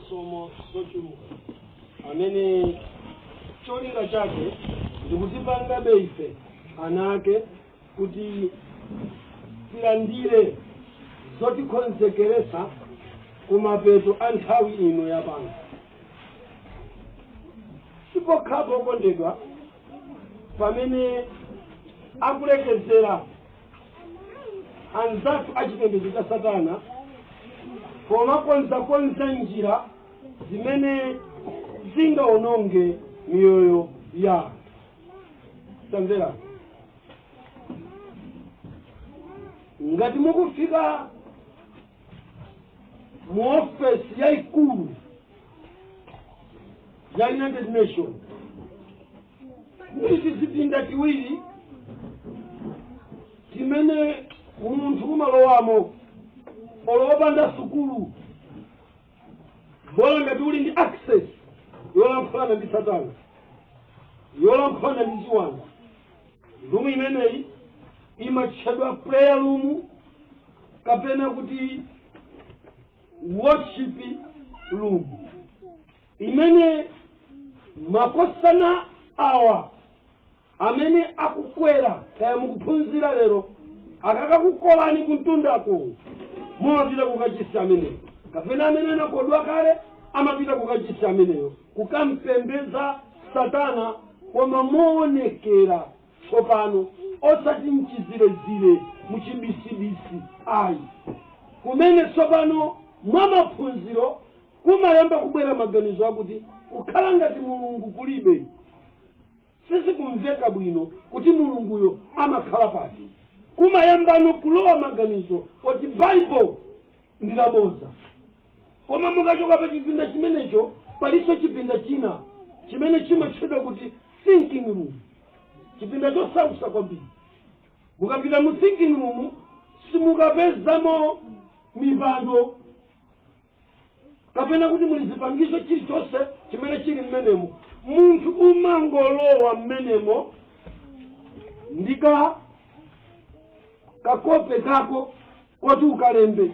Somo sochuluka amene cholinga chake ndikutipanga beife anake kuti tilandire zotikonzekeresa kumapeto a nthawi ino yapano. Sipokhapo okondedwa pamene akulekezera anzathu achipembedzo cha Satana koma konza njira zimene zingaononge miyoyo ya tamvera. Ngati mukufika mu ofesi yaikulu ya United Nations muli tizipinda tiwiri timene munthu kumalowamo olopanda sukulu bola ngati uli ndi access yolankhulana ndi Satana, yolankhulana ndi ziwanda. Room imeneyi imatchedwa prayer room kapena kuti worship room, imene makosana awa amene akukwera kaya mukuphunzira lero akakakukolani kuntundako mumapita kukachisi ameneyo, kapena amene anakodwa kale amapita kukachisi ameneyo kukampembedza Satana koma moonekera tsopano osati mchizirezire muchibisibisi ayi, kumene tsopano mwa maphunziro kumayamba kubwera maganizo akuti kukhala ngati mulungu kulibe. Sisi kumveka bwino kuti mulunguyo amakhala pati, kumayambano kulowa maganizo oti Bible ndilaboza. Koma mukachoka pa chipinda chimenecho paliso chipinda china chimene chimatchedwa kuti thinking room, chipinda chosausa kwambiri. Mukapita mu thinking room simukapezamo mipando kapena kuti muli zipangizo chilichonse chimene chili mmenemo. Munthu umangolowa mmenemo ndika kakope kako kuti ukalembe.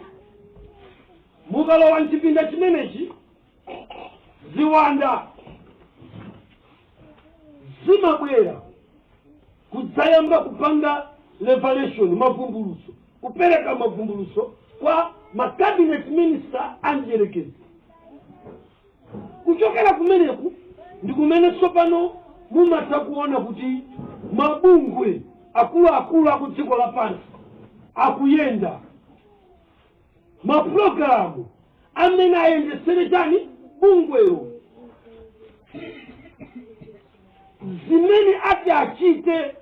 Mukalowa mchipinda chimenechi ziwanda zimabwera kudzayamba kupanga revelation, mavumbuluso, kupereka mavumbuluso kwa cabinet minister anjelekezi. Kuchokera kumeneku ndi kumene tsopano mumatha kuona kuti mabungwe akuluakulu aku dziko lapansi akuyenda, maprogramu amene ayendesere chani bungwero, zimene ati achite,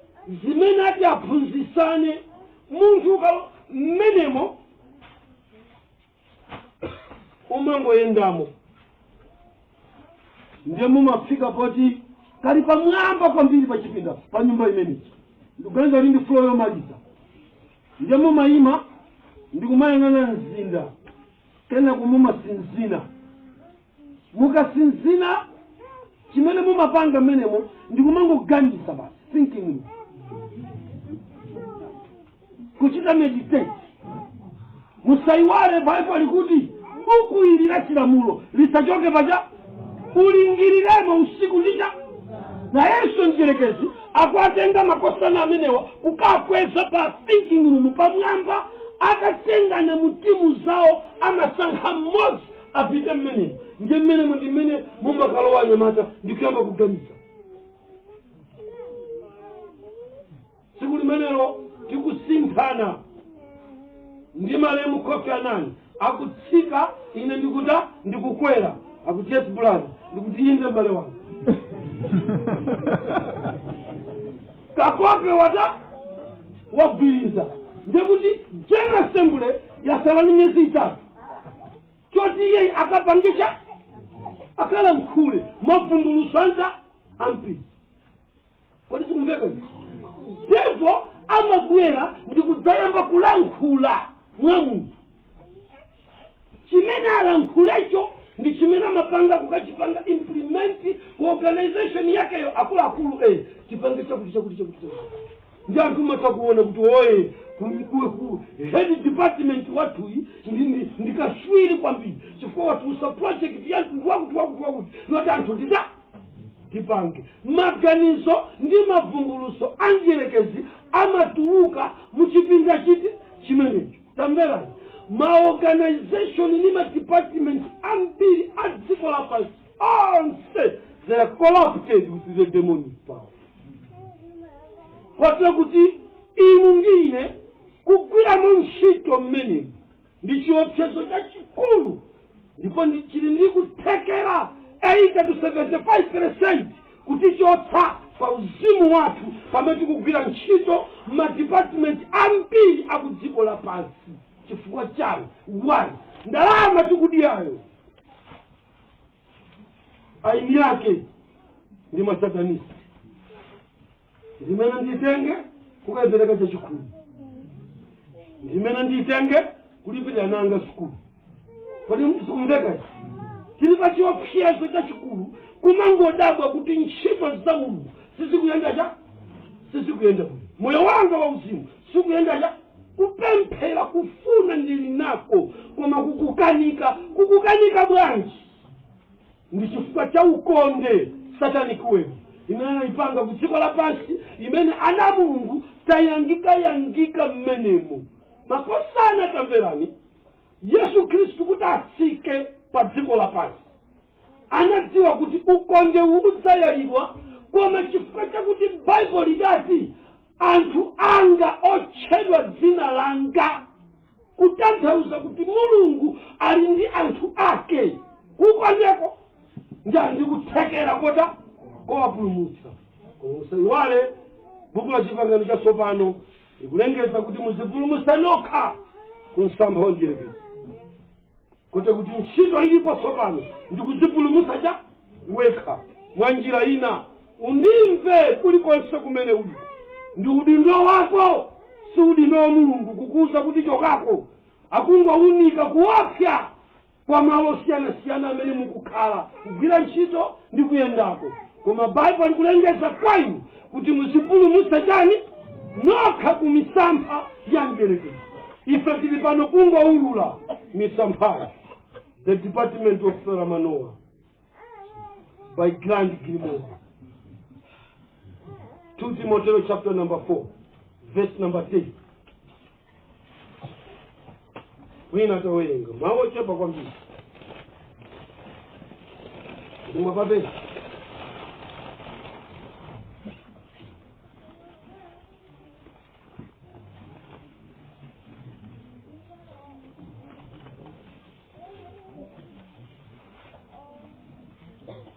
zimene ati aphunzisane. Munthu mmenemo umangoyendamo ndiye mumafika poti kali pamwamba kwambiri pa chipinda pa nyumba imeneyi ndikuganiza ndi floor yomaliza, ndiye mumayima ndikumayang'ana mzinda kena kumumasinzina. Mukasinzina chimene mumapanga mmenemo ndikumangoganiza basi, thinking, kuchita meditate. Musaiwale Bible likuti buku ili la chilamulo lisachoke paja, ulingiriremo usiku lija. Na Yesu mjelekezi akwatenga makosana amenewa ukakweza pa thinking room pamwamba, akatenga na mutimu zao amasankha mmodzi apite mmenemo. Ndiye mmenemo ndi mmene mumakalowa nyamata ndikuyamba kuganiza. Siku limenelo tikusinthana ndi malemu Kofi Annan akutsika, ine ndikuta ndikukwera, akuti yes brother, ndikuti inde mbale wangu. Kakope wata wabwiriza ndikuti General Assembly yasala myezi itatu choti iye akapangisha akala mkhule mavumbuluso ampi. Kodi sikumveka izi? Ndipo amabwera ndikudzayamba kulankhula mwa munthu. Chimene alankhulacho ndi chimene amapanga kukachipanga implement ku organization yakeyo akuluakulu chipange chakuti. Ndi anthu matakuona kuti oye head department watuyi ndikaswiri kwambiri chifukwa watusa project yantu wakuti noti anthu tipange maganizo ndi mavumbuluso anjelekezi amatuluka muchipinda chiti chimenecho. Tamverani, maorganization ni madepartment ambiri adziko lapansi onse they are corrupted with the demonic power. Kwatira kuti inu ngine kugwira mu ntchito mmene ndi chiopsezo chachikulu, ndipo chili ndi kuthekera 80 to 75% kuti chotsa pa uzimu wathu pamene tikugwira ntchito madepartment ambiri akudziko lapansi. Chifukwa chani? 1, ndalama tikudiyayo aini yake ndi masatanisi. Zimene nditenge kukapereka chachikulu, zimene nditenge kulipira nanga sukulu. Kodi mkumveka tili pa chiopsezo chachikulu kumangodabwa kuti ntchito za Mulungu sizikuyenda bwino. Moyo wanga wa uzimu sikuyenda kupemphera kufuna ndili nako koma kukukanika bwanji ndi chifukwa cha ukonde satanic web imene ipanga kudziko lapansi, imene ana Mulungu tayangika mmenemo makosana. Tamverani, Yesu Kristu kuti atsike pa dziko lapansi anadziwa kuti ukonde udzayalidwa, koma chifukwa chakuti Bible lidati anthu anga otchedwa dzina langa, kutanthauza kuti Mulungu ali ndi anthu ake. Kukondeko ndi kuthekera kota kowapulumutsa. Musaiwale buku la Chipangano chatsopano ikulengeza kuti muzipulumutsa nokha kumsampha wonjerepesa, kuti ntchito ilipo tsopano ndi kuzipulumutsa cha wekha mwa njira ina. Undimve kulikonse kumene uli, ndi udindo wako si udindo wa Mulungu kukuza kuti chokako akungounika kuopsa kwa malo siyana amene mukukhala kugwira ntchito ndi kuyendako. Koma Bible likulengeza kwa inu kuti muzipulumutsa chani nokha ku misampha ya mdierekezi. Ife tili pano kungoulula misampha. The Department of Sarah Manoah by Grand Grimoire. 2 Timothy chapter number 4 verse number 10. Wina tawenga mawo chepa kwa mbili umapabe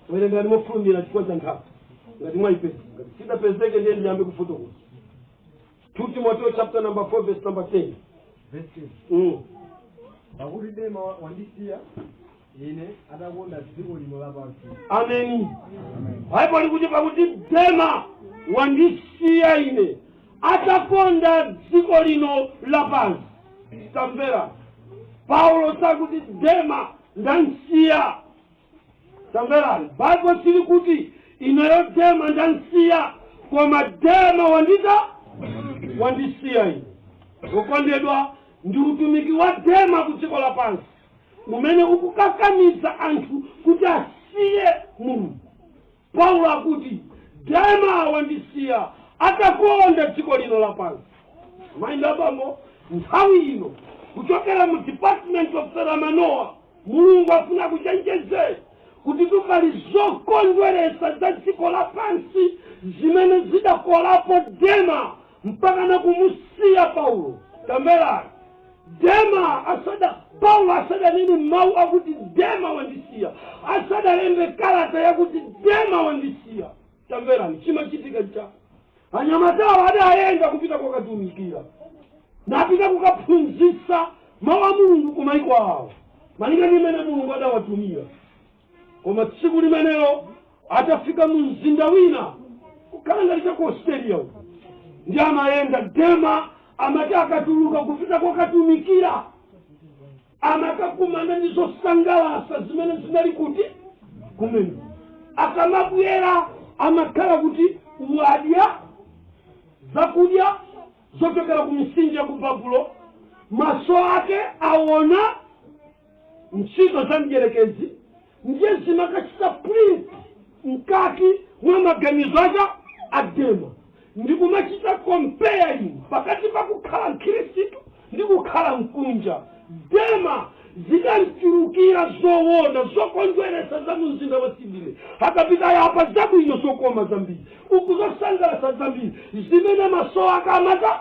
wele ngani mofumira chikwaza nthapo ngati mwaipesa ngati sidapezeke ndiye ndiyambe kufotokoza. 2 Timothy chapter number 4 verse number 10. Pakuti Dema wandisiya ine atakonda dziko lino lapansi. Amen. Bible likuti pakuti Dema wandisiya ine atakonda dziko lino lapansi. Tamvera, Paulo sakuti Dema ndansiya. Tamvera, Bible sili kuti ineyo Dema ndansiya, koma Dema wandisiya ine. Ukondedwa, ndi utumiki wa Dema kudziko lapansi umene ukukakamiza anthu kuti asiye Mulungu. Paulo akuti Dema wandisiya atakonda dziko lino lapansi. Mainda bambo, nthawi ino kuchokera mu Department of Sarah Manoah Mulungu afuna kuchenjeze kuti tukali zokondweresa za dziko lapansi zimene zidakolapo Dema mpaka na kumusiya Paulo. Tamvera, Dema Paulo asada nini mau akuti Dema wandisiya, asada lembe kalata yakuti Dema wandisiya. Tamvera, chima chitika cha anyamatawa adaenda kupita kwa katumikira na apita kukaphunzitsa mawu a Mulungu kumaiko awo malinga nimene Mulungu adawatumira. Koma tsiku limenelo atafika mu mzinda wina kukhala ngati cha Australia ndi amayenda Dema amati akatuluka kupita kwa katumikira amakakumana ndi zosangalatsa zimene zinali kuti kumene akamabwera amakhala kuti wadya zakudya zochokera ku misinja ku Babulo, maso ake aona ntchito za mdierekezi ndiye zimakachita print mkati mwa maganizo a Dema. Ndikumachita comparing pakati pa kukhala mkhristu ndi kukhala mkunja. Dema zikanchulukira zoona zokondweresa za mzinda wa Sibile, akapita yapa zabwino zokoma zambiri, uku zosangalatsa zambiri zimene maso akamata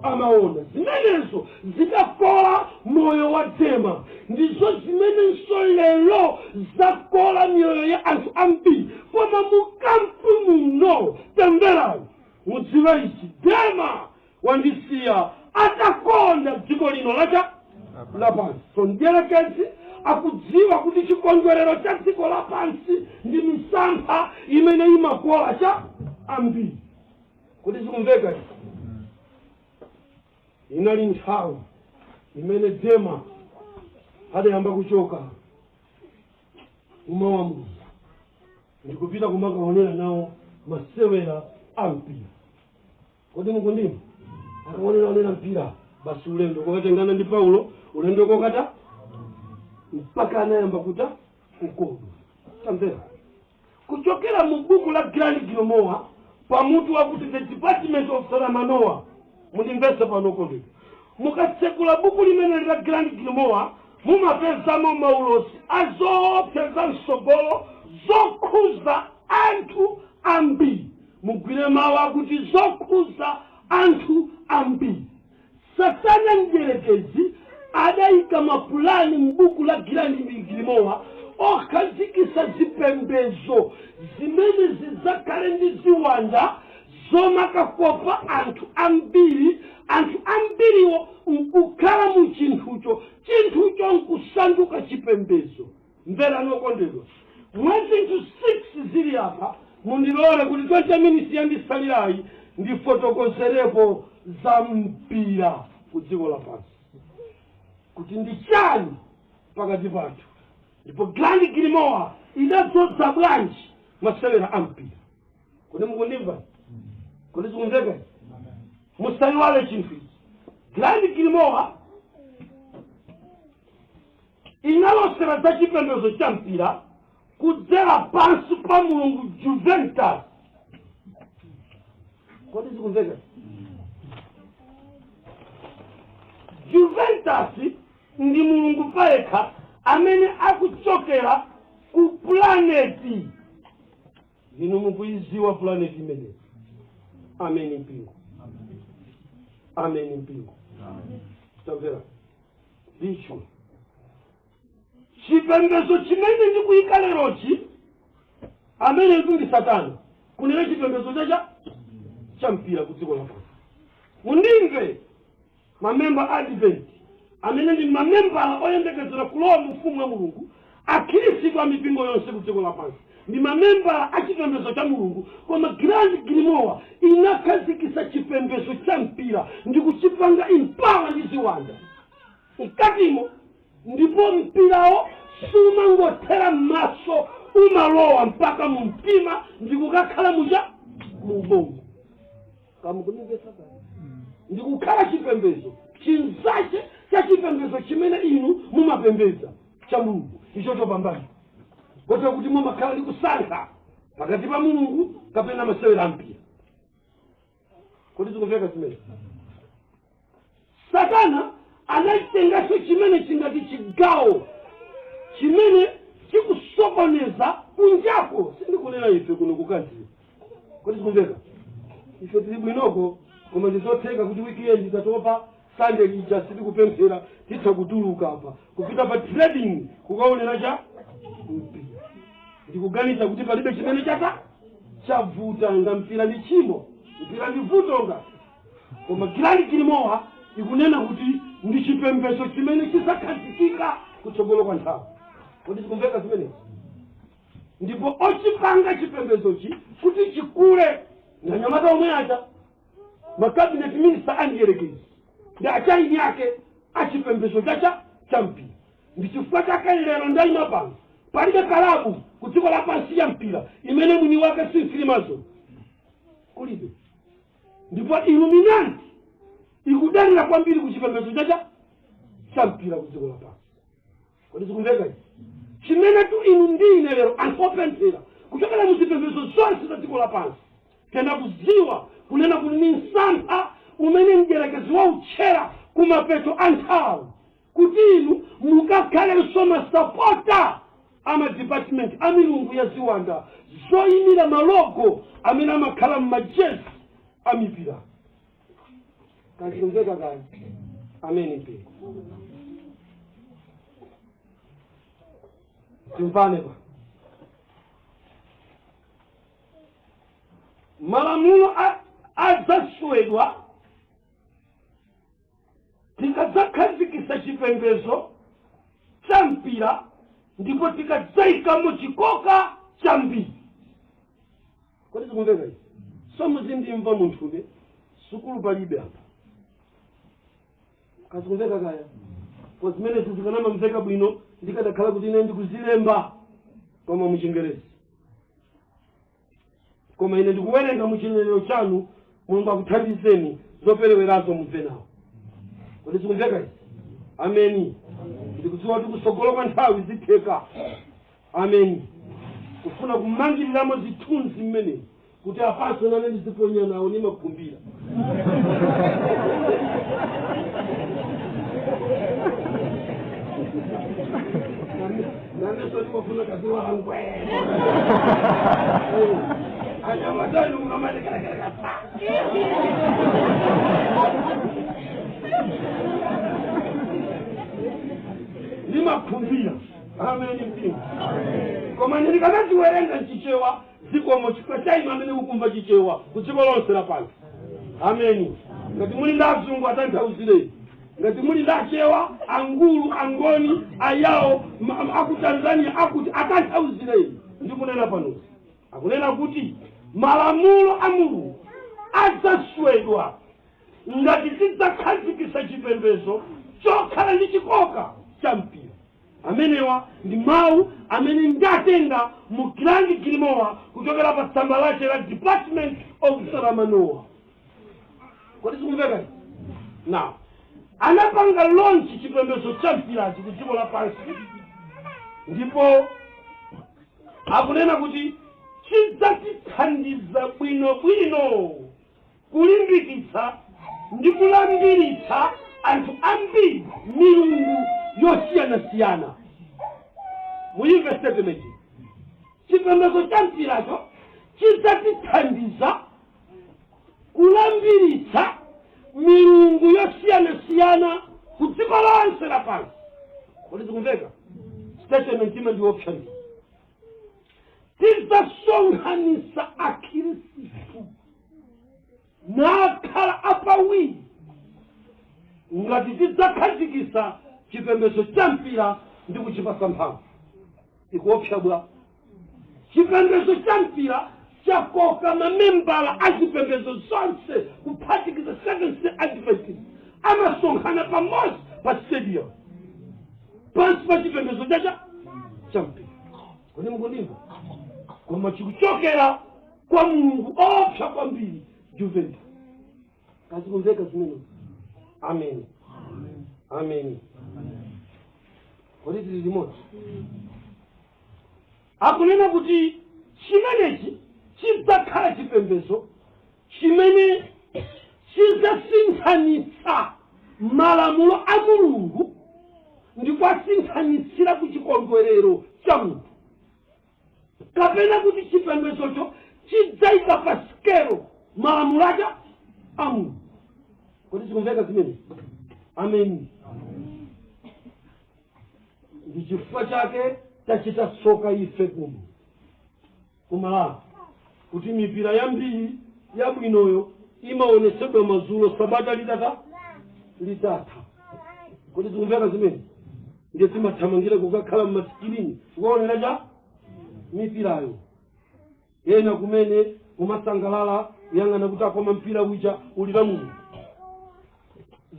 amaona. Zimenezo zikakola moyo wa Dema, ndizo zimenenso lero zakola mioyo ya anthu ambiri. Koma mukampu muno temberayo mudziwa ichi, Dema wandisiya atakonda dziko lino lapansi. So mdierekezi akudziwa kuti chikondwerero cha dziko lapansi ndi misampha imene imakola cha ambiri. Kuti zikumveka ichi, inali nthawi imene Dema adayamba kuchoka umawa Mulungu ndikupita kumakaonera nawo masewera a mpira. Kodi mukundima? Akaonera mpira basi ulendo kokatengana ndi Paulo, ulendo kokata mpaka anayamba kuta mkodo. Tamvera kuchokera mu buku la Grand Gilmour pamutu wakuti the Department of Salamanoa. Mundimvese pano kondeka, mukatsekula buku limene la Grand Gilmour mumapezamo maulosi azoopseza msogolo zokhuza anthu ambiri. Mugwire mawu akuti zokhuza anthu ambiri. Satana mdierekezi adayika mapulani mbuku la Grand Gilmour okhazikisa zipembezo zimene zizakhale ndi ziwanda zomakakopa anthu ambiri. Anthu ambiriwo nkukhala mu chinthucho nkusanduka chipembezo. Mvera nokondedwa, mwezi 6 zili apa mundilole kuti 20 minutes yandisalirayi ndifotokozerepo za mpira ku dziko lapansi kuti ndi chani pakati pathu, ndipo Grand Gilmour idadzodza bwanji masewera a mpira. Kodi mukundimva? Kodi zikumveka? Musayiwale chinthu ichi. Grand Gilmour inalosera za chipembezo cha mpira kudzera pansi pa mulungu Juventus. Kodi zikumveka? Juventus ndi mulungu payekha amene akuchokera ku planeti. Inu mukuiziwa planeti imeneyi? Ameni mpingo. Ameni mpingo. Tamvera icho chipembezo chimene ndikuyika lerochi amene ndi Satana kunena chipembezo cha mpira ku dziko lapansi. Mundimve mamemba Advent amene ndi mamemba oyembekezera kulowa mu ufumu wa Mulungu, akhristu a mipingo yonse ku dziko lapansi ndi mamemba a chipembezo cha Mulungu. Koma Grand Gilmour inakhazikisa chipembezo cha mpira ndi kuchipanga impawa ndi ziwanda mkatimo, ndipo mpirawo sumangothera m'maso, umalowa mpaka mu mtima ndi kukakhala mu ubongo. Kamukunimvesa basi? Ndi kukhala chipembezo chinzache cha chipembezo chimene inu mumapembeza cha Mulungu. Icho chopambana kotero kuti mumakhala ndi kusankha pakati pa Mulungu kapena masewera a mpira. Kodi zikumveka zimene? Satana anachitengaso chimene chingati chigawo chimene chikusokoneza kunjako. Sindikunena ife kuno kukazi. Kodi zikumveka? Ife tili bwinoko koma ndizotheka kuti weekend tatopa Sunday ija sitikupemphera titha kutuluka apa kupita pa trading kukaonera cha mpira. Ndikuganiza kuti palibe chimene chavuta nga mpira ndi chimo, mpira ndi vutonga. Koma Grand Gilmour ikunena kuti ndi chipembezo chimene chisakhazikika kutsogolo kwa nthawi. Kodi zikumveka zimene? Ndipo ochipanga chipembezochi kuti chikule na nyamata omwe aja makabinet minister andierekezi ndi achaini yake achipembezo cha mpira. Ndi chifukwa chake lero ndayima pano palibe kalabu ku dziko lapansi ya mpira imene mwini wake si Freemason. Kulibe. Ndipo Illuminati ikudalira kwambiri ku chipembezo cha mpira ku dziko lapansi. kodi zikumveka izi chimene tu inu ndine lero ankopemphera kuchokera muzipembedzo zonse za dziko lapansi tena kudziwa kunena kuti ni msampha umene mdierekezi wautchera kumapeto a nthawi kuti inu mukakhalenso masapota amadepartment a milungu ya ziwanda zoyimira malogo amene amakhala mmajezi a mipira kachikumveka kani ameni pe timvane pa malamulo adzaswedwa tikadzakhazikitsa chipembedzo cha mpira ndipo tikadzayikamo chikoka cha mbiri kodi zikumveka izi somuzindimva munthuve sukulu palibe apa kazikumveka kaya kwa zimene zikanamamveka bwino ndikadakhala kuti ine ndikuzilemba koma muchingerezi koma ine ndikuwerenga muchinenero chanu mulungu akuthandizeni zoperewerazo mubve nawo kodi zikumveka izi ameni ndikudziwa kuti kusogolo kwa nthawi zitheka ameni kufuna kumangiriramo zithunzi mmene kuti apaso nane ndiziponya nawo nimakhumbira nane soti wafuna kazi wangu anyamatani ungamalekelekelekata nimakhumbira ameni mpingo koma ndikanaziwerenga chichewa zikomo chikwachaima amene ukumva chichewa kudziko lonse lapansi ameni ngati muli ndi azungu atanthauzireni ngati muli ndi achewa angulu angoni ayawo aku Tanzania akuti atanthauzireni ndikunena panozi akunena kuti malamulo a mulungu adzaswedwa ngati tidzakhazikitsa chipembedzo chokhala ndi chikoka cha mpira amenewa ndi mawu amene ndatenga mu Grand Grimoire kuchokera pa tsamba lache la Department of Saramanoa kodi zikumveka now anapanga launch chipembedzo cha mpirachi ku dziko lapansi ndipo akunena kuti chidzatithandiza bwinobwino kulimbikitsa ndi kulambiritsa anthu ambiri milungu yosiyanasiyana muyimve statement chipembedzo cha mpiracho chidzatithandiza kulambiritsa milungu yosiyanasiyana ku dziko lonse lapansi kodi zikumveka statement ime ndi option tidzasonkhanitsa akhristu nakhala apawiri ngati tidzakhazikitsa chipembedzo cha mpira ndi kuchipasa mphamvu ikuopsa bwa chipembedzo cha mpira chakoka mamembala a zipembedzo zonse kuphatikiza Seventh Day Adventist amasonkhana pamodzi pa stadium pansi pa chipembedzo cha mpira kodi mukundimva koma chikuchokera kwa mulungu opsa kwambiri Juventus kazikumveka zimene amen amen kodi tili limodzi akunena kuti chimenechi chidzakhala chipembedzo chimene chidzasinthanitsa malamulo a mulungu ndi kwasinthanitsira ku chikondwerero cha munthu kapena kuti chipembedzocho chidzayika pa sikelo malamulo aja a mulungu kodi zikumveka zimene amen ndi chifukwa chake tachita tsoka ife kuno kumalawi kuti mipira yambiri yabwinoyo imaonetsedwa madzulo sabata litatha kodi zikumveka zimene ndiye timathamangira kukakhala mmasikirini kukaonera cha mipirayo ena kumene kumasangalala yang'ana kuti akoma mpira uja ulira mulungu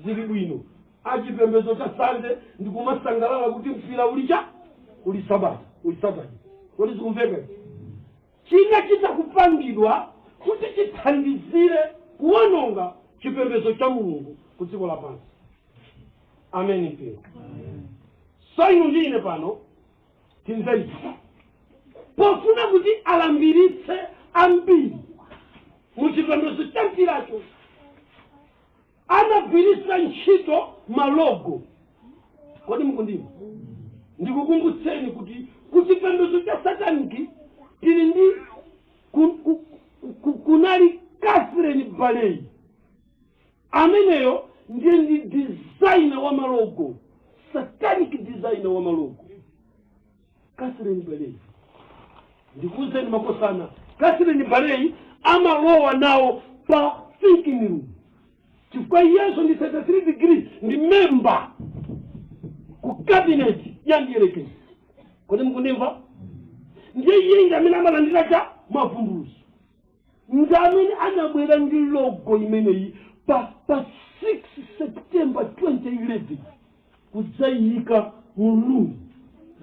zili bwino achipembedzo cha sande ndi kumasangalala kuti mpira uli sabata kodi zikumveka china chitakupangidwa kuti chithandizire kuononga chipembedzo cha mulungu ku dziko lapansi amen mpira so inu ndine pano timveizi pofuna kuti alambiritse ambiri muchipembedzo cha mpiracho anagwiritsa ntchito malogo. Kodi mukundimva? Ndikukumbutseni kuti kuchipembedzo cha sataniki tili ndi kunali Catherine Baley ameneyo ndiye ndi designer wa malogo, satanic designer wa malogo. Catherine Baley ndikuuzeni makosana, Catherine Baley amalowa nawo pa thinking room chifukwa Yesu ndi 33 degrees ndi member ku cabinet ya ndierekezi. Kodi mukundimva? Ndiye iye amene amalandira cha mavumbuluzo, ndi amene anabwera ndi logo imeneyi pa 6 September 2011 kudzayika mulungu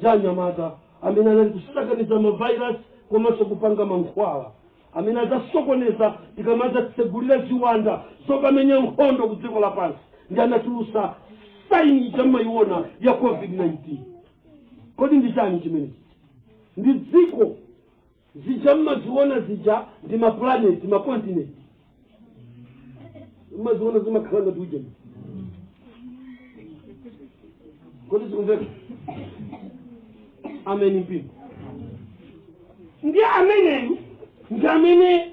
za Nyamata amene anali kusakaniza mavirus komanso kupanga mankhwala, amene adzasokoneza ikamaza tsegulira ziwanda zokamenya nkhondo ku dziko lapansi, ndi anatulusa saini chamayiona ya COVID-19. Kodi ndi chani chimenechi? Ndi dziko zija mmaziona zija ndi maplaneti, makontinenti mmaziona zimakhala ngati uje. Kodi zikumveka? Ameni mpingo. Ndi ameneyu ndi amene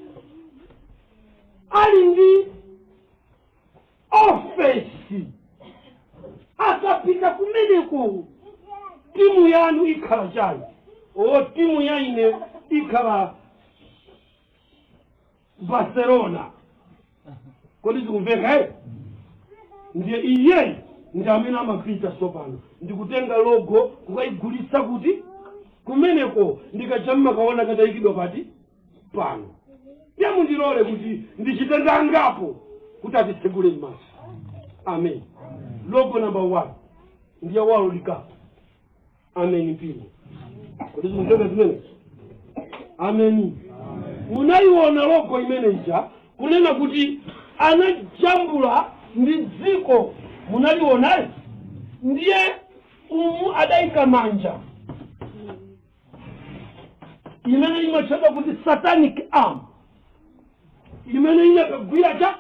ali ndi ofesi. Akapita kumeneko timu yanu ikhala chani? Timu yaine ikhala Barcelona. Kodi zikumveka? Ndiye iye ndi amene amapita sopano ndikutenga logo kukaigulitsa kuti kumeneko ndikachamma kaona katayikidwa pati pano. Timu ndilole kuti ndichite ndangapo kuti atitsegule m'maso. Amen. Logo number 1 ndiye World Cup. Amen mpingo. Kodi zikumveka zimene? Amen. Munaiona logo imeneja kunena kuti anajambula ndi dziko. Munaliona? Ndiye adaika manja imene imachedwa kuti satanic arm, imene inakagwira cha.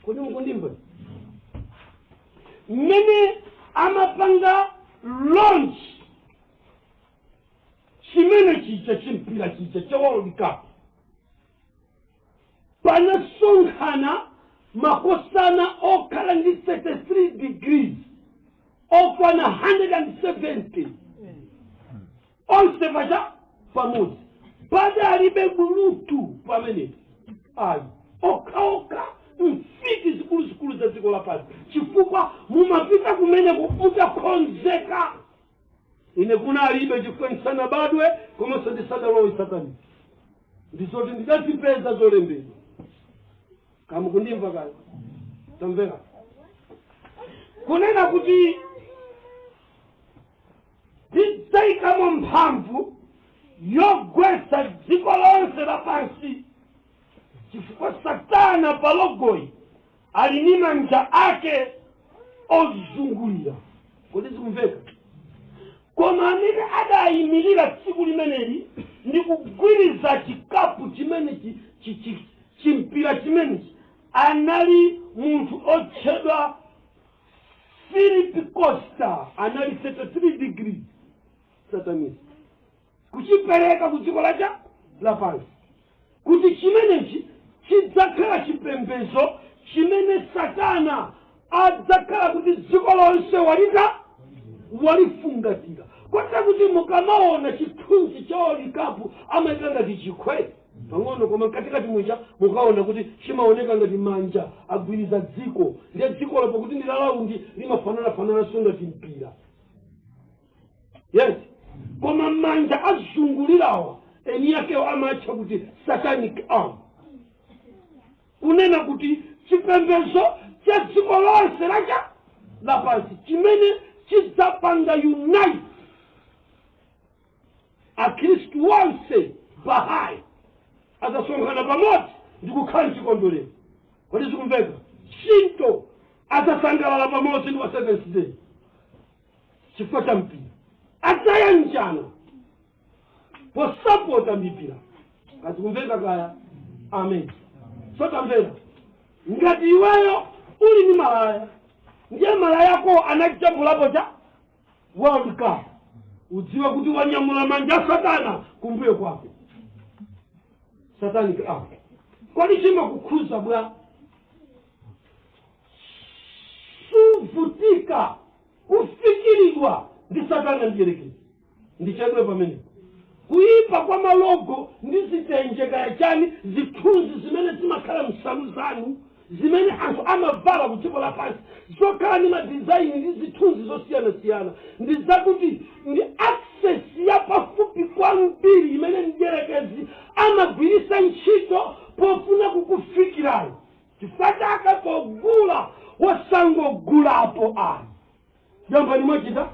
Kodi mukundimva? Mmene amapanga launch chimene chicha chimpira chicha cha World Cup, panasonkhana makosana okhala ndi 33 degrees okwana 170 onse pacha pamodzi. Padalibe bulutu pamene ayi okhaokha mfiti zikulu za dziko lapansi chifukwa mumapita kumeneko mutakonzeka. Ine kuna alibe chifukwa ndisanabadwe komanso ndisadalowe satani, ndizoti ndidazipeza zolembedwa. Kama kundimva kale tamvera kunena kuti tidzaikamo mphamvu yogwetsa dziko lonse lapansi chifukwa Satana pa logoyi ali ndi manja ake ozungulira. Kodi zikumveka? Koma amene adayimirira tsiku limeneli ndi kugwiriza chikapu chimene chimpira chimenechi anali munthu otchedwa Philip Costa, anali 33 degrees satanist, kuchipereka ku dziko lapansi kuti chimenechi chidzakhala chipembedzo chimene Satana adzakhala kuti dziko lonse walifungatira. Kotera kuti mukamaona chithunzi cha World Cup amaita ngati chikhwe pang'ono, koma katikati mwija mukaona kuti chimaoneka ngati manja agwiriza dziko. Ndiye dziko lapo kuti ndi lalaundi limafanana ngati mpira. Yes, koma manja azungulirawa eni yake amatcha kuti satanic arm, kunena kuti chipembedzo cha dziko lonse lapansi chimene chidzapanga unite Akristu onse Bahai azasonkhana pamodzi ndikukhala chikondwerero. Kodi zikumveka? Shinto azasangalala pamodzi ndi wa Seventh Day. chifukwa cha mpira ataya njana posapota mipira katikumveka kaya amen. So tamvera ngati iweyo uli ni malaya ndiye malaya yako anachambulapo cha World Cup udziwe kuti wanyamula manja Satana kumbuyo kwako Satani hapo kwani chima kukhuza bwa suvutika ufikirirwa ndi Satana ndiyerekezi ndichedwe pamene kuipa kwa malogo ndizitenjeka yachani zithunzi zimene zimakhala msalu zanu zimene anthu amavala kudziko lapansi zokhala ni madizaini ndi zithunzi zosiyana-siyana ndi zakuti ndi access ya pafupi kwambiri imene mdierekezi amagwirisa ntchito pofuna kukufikirani chifukwa chake pogula wasangogulapo ani jambo ni mwachita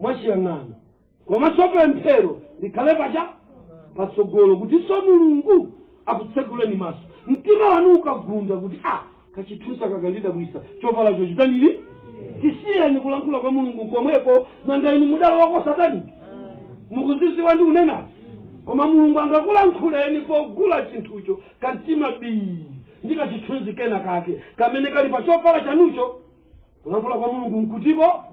mwachiyang'ana komanso pemphero likhale pacha patsogolo kuti so Mulungu akutseguleni maso mtima wanu ukagunda kuti kachithunsa kakalida bwisa chovala chochitanili tisiyeni kulankhula kwa Mulungu komweko nangaini mudala wako Satani mukuziziwa ndi kunena koma Mulungu angakulankhuleni pogula chinthucho kantima bii ndi kachithunzi kena kake kamene kali pa chovala chanucho kulankhula kwa Mulungu nkutipo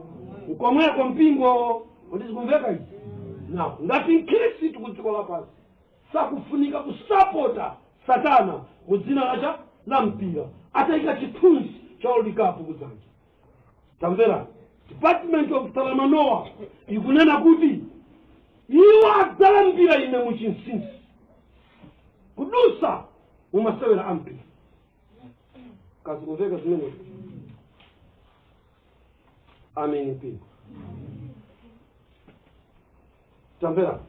komweko mpingo ndizikumveka izi na ngati Mkhristu kudziko lapansi sakufunika kusapota Satana mudzina la mpira ataika chithunzi cha World Cup kuzanja. Tamvera Department of Talamanoa ikunena kuti iwo adzala mpira ine muchinsinsi kudusa mumasewera ampira kazikumveka zimene amen mpira. Tamvera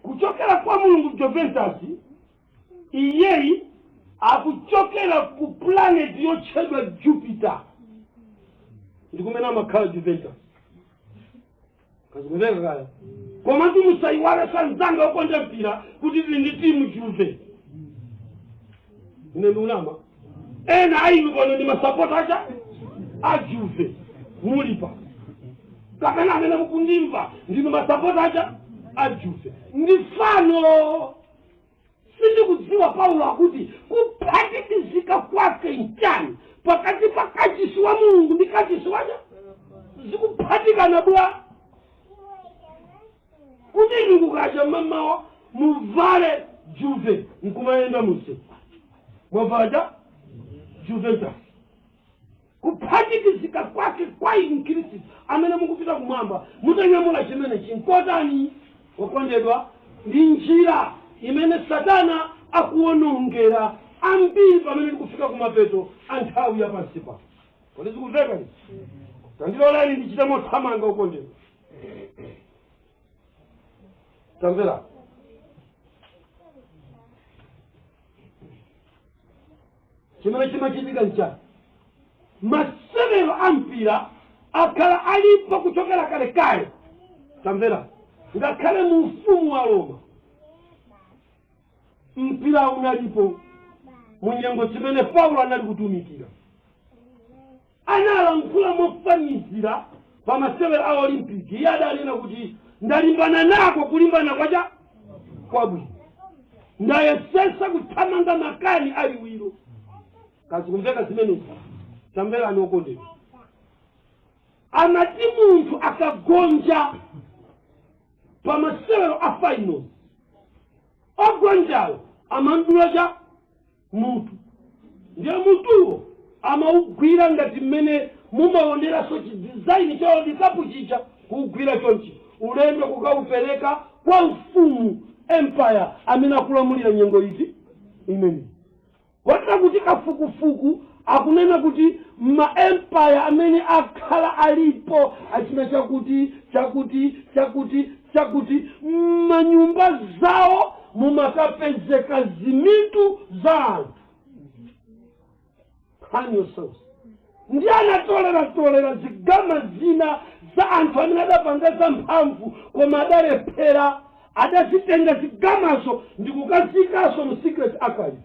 kuchokera kwa Mulungu Juventus iyeyi akuchokera ku planet yotchedwa Jupiter ndikumena makhala Juventus kazikumveka kaya koma ndimusaiwale sanzanga ukonja mpira kuti ndi timu Juve ine ndulama ena ainu kono ndi masapota acha a Juve mulipa kapena amene mukundimva ndi masapota acha a Juve ndifano sindikudziwa Paulo akuti kuphatikizika kwake nchani pakati pa kachisi wa Mulungu ndi kachisi wacha zikuphatikana bwa kuti ndikukacha mamawa muvale Juve nkumayenda muse mwavaja Juventus kuphatikizika kwake kwa Mkhristu amene mukupita kumwamba mutanyamula chimene chinkotani wakondedwa ndi njira imene Satana akuonongera ambiri pamene kufika kumapeto anthawi ya pansi pa kodi zikuveka izi tandilolani ndichite mothamanga ukondedwa. Tamvera chimene chimachitika nchani masewero ampira akhala alipo kuchokera kalekale. Tamvera ngakhale mu ufumu wa Roma mpira unalipo munyengo chimene Paulo anali kutumikira analankhula mofanizira pa masewero a Olimpiki iye adalina kuti ndalimbana nako kulimbana kwacha kwabwino ndayesesa kuthamanga makani aliwiro kazikumveka zimenezi. Tamvera nokondedwa amati munthu akagonja pa masewero a finals ogonjayo amandulaja mutu ndiye mutuwo amaugwira ngati mmene mumaonera so chidesign cha World Cup chicha kuugwira chonchi ulendo kukaupereka kwa mfumu empire amene akulamulira nyengo izi imene kwatira kuti kafukufuku akunena kuti ma empire amene akhala alipo achina chakuti manyumba zawo mumakapezeka zimitu za anthu. Hand yourselves. Ndi anatolera zigama zina za anthu amene adapanga mphamvu koma adalephera adazitenga zigamazo ndikukazikaso mu secret archive.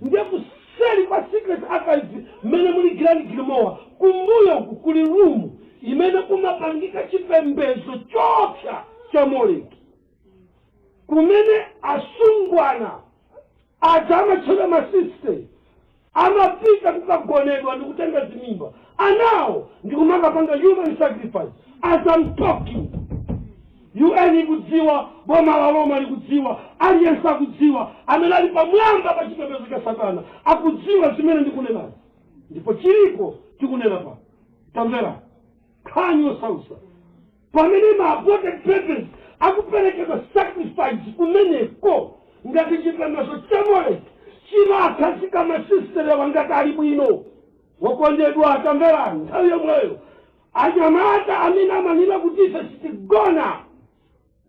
Ndiye kuseli kwa secret archive mene muli Grand Grimoire kumbuyo kuli room imene kumapangika chipembedzo chopsa cha Moleki, kumene asungwana aja amatchedwa masiste amapita kukagonedwa ndi kutenga zimimba, anawo ndikumakapanga human sacrifice. As I'm talking, UN ikudziwa, boma la Roma likudziwa, aliyense akudziwa, amene ali pamwamba pa chipembedzo cha Satana akudziwa zimene ndikunenazi, ndipo chilipo tikunena pa. Tamvera khanyo sausa pamene ma aborted babies akuperekedwa sacrifice kumeneko ngati chipembedzo cha Moleki chimakhazika masistere wangati ali bwino wokondedwa. Tamvera nthawi yomweyo anyamata amene amanena kuti ife sitigona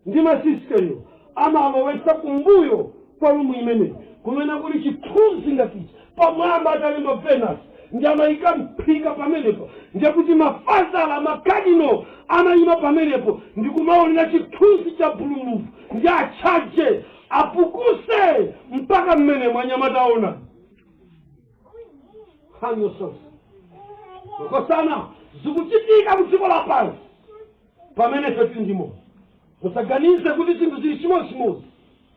ndi masisteriyo amalowesa kumbuyo kwa lumu imene kumene kuli chithunzi ngatichi pamwamba atalemba Venus ndi amayika mphika pamenepo, ndiye kuti mafazala makadino amayima pamenepo ndi kumaonera chithunzi cha bululu ndi achaje apukuse mpaka mmene mwanyamata aona hanyo sosa kukosana zikuchitika mdziko lapansi pamene fetu ndimo. Musaganize kuti zinthu zili chimodzimodzi.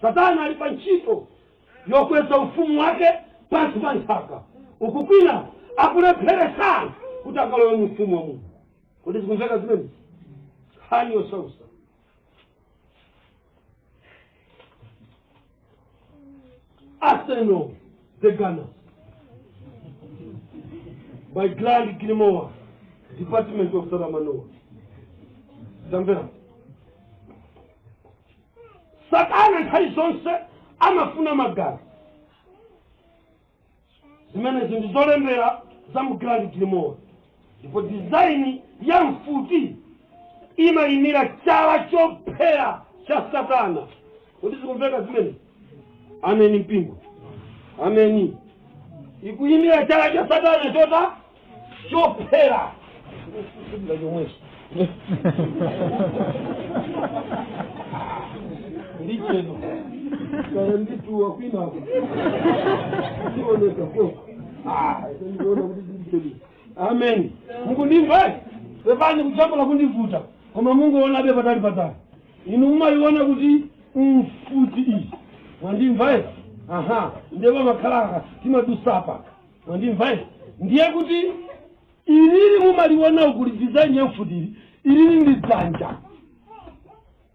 Satana ali pa ntchito yokweza ufumu wake pansi pa nthaka, uku kwina akulepheresana kuti akalowe mu ufumu wa Mulungu. Kuti zikumveka zimene hanyo sosa. Arsenal the Gunners by Grand Gilmore, Department of Saramanoa. Tamvera Satana nthawi zonse amafuna magari zimene zinthu zolembera za mu Grand Gilmore, ndipo design ya mfuti imayimira chala chophera cha Satana. Kuti zikumveka zimene ameni mpingo ameni ikuyimira chala cha Satana chota chophera ndicheno kaya nditu wakwina sioneka koko ndiona kuti ndicheno. Amen. Mungu ndimva pepani kuchambula kundivuta koma Mungu ona be patali inu mumayiona kuti mfuti iyi mwandimva. Aha, ndiye makhalanga timadusapa mwandimva. Ndiye kuti ilili mumaliona ukuli design ya mfutiri ilili ndi dzanja.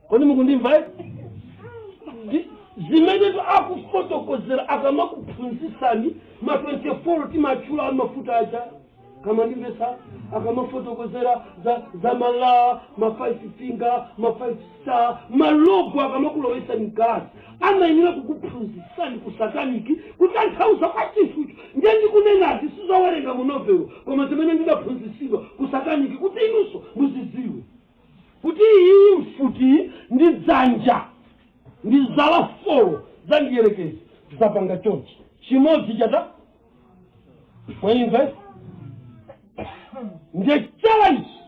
Kodi mukundimva? Zimene akufotokozera akamakuphunzitsani ma 24 timachula mafuta aja kama ndimvesa akamafotokozera za mala ma 5 finger ma 5 star malogo akamakulowesa mgasi amayenera kukuphunzitsani ku sataniki kutanthauza kwa chinthu ndiye ndikunenati sizowerenga mu novelo koma zimene ndidaphunzitsidwa ku sataniki kuti inunso muzidziwe kuti iyi mfuti ndi dzanja ndi zala 4 za ndiyerekezi zapanga chonchi chimodzi chata mwanyimva ndiye chala ichi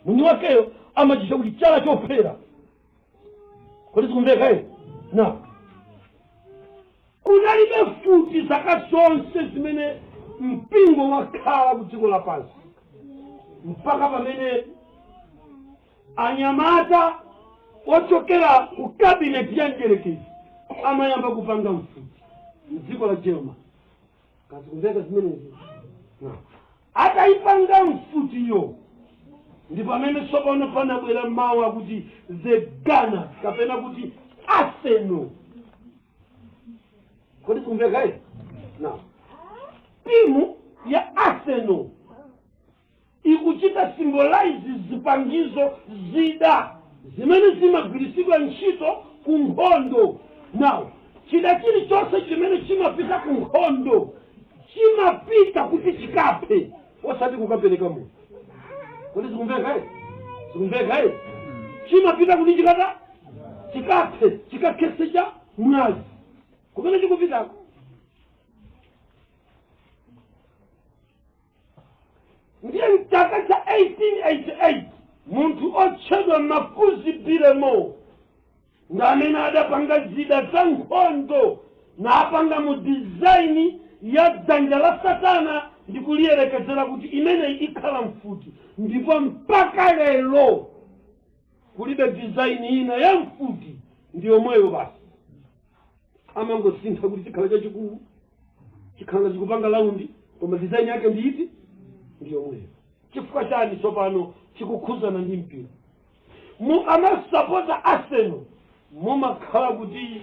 mwini wakeyo amachisha kuti chala chophera. Kodi zikumveka na kunalibe futi zaka zonse zimene mpingo wakhala ku dziko lapansi mpaka pamene anyamata ochokera ku cabinet ya ndiyerekezi amayamba kupanga mfuti mdziko la German. Kazikumveka zimenezi ataipanga mfutiyo ndipo amene tsopano panabwera mawu akuti the Gunners kapena kuti Arsenal. Kodi kumveka na timu ya Arsenal ikuchita symbolize zipangizo zida zimene zimagwiritsidwa ntchito ku nkhondo. Now chida chilichonse chimene chimapita ku nkhondo chimapita kuti chikaphe osati kukapereka munthu. Kodi zikumveka zikumveka chimapita kuti chikaphe chikakhesecha mwazi kumene chikupitako. Ndiye mchaka cha 1888 munthu otchedwa Makuzi Biremo ngamene adapanga zida za nkhondo na apanga mu design ya dzanja la Satana ndikuliyerekezera kuti imene ikhala mfuti ndipo mpaka lero kulibe design ina ya mfuti ndiyo mweyo basi amangosintha kuti chikhala chachikulu chikhala chikupanga laundi koma design yake ndiiti ndiyo mweyo chifukwa chani tsopano chikukhuzana ndi mpira amasapota Arsenal mumakhala kuti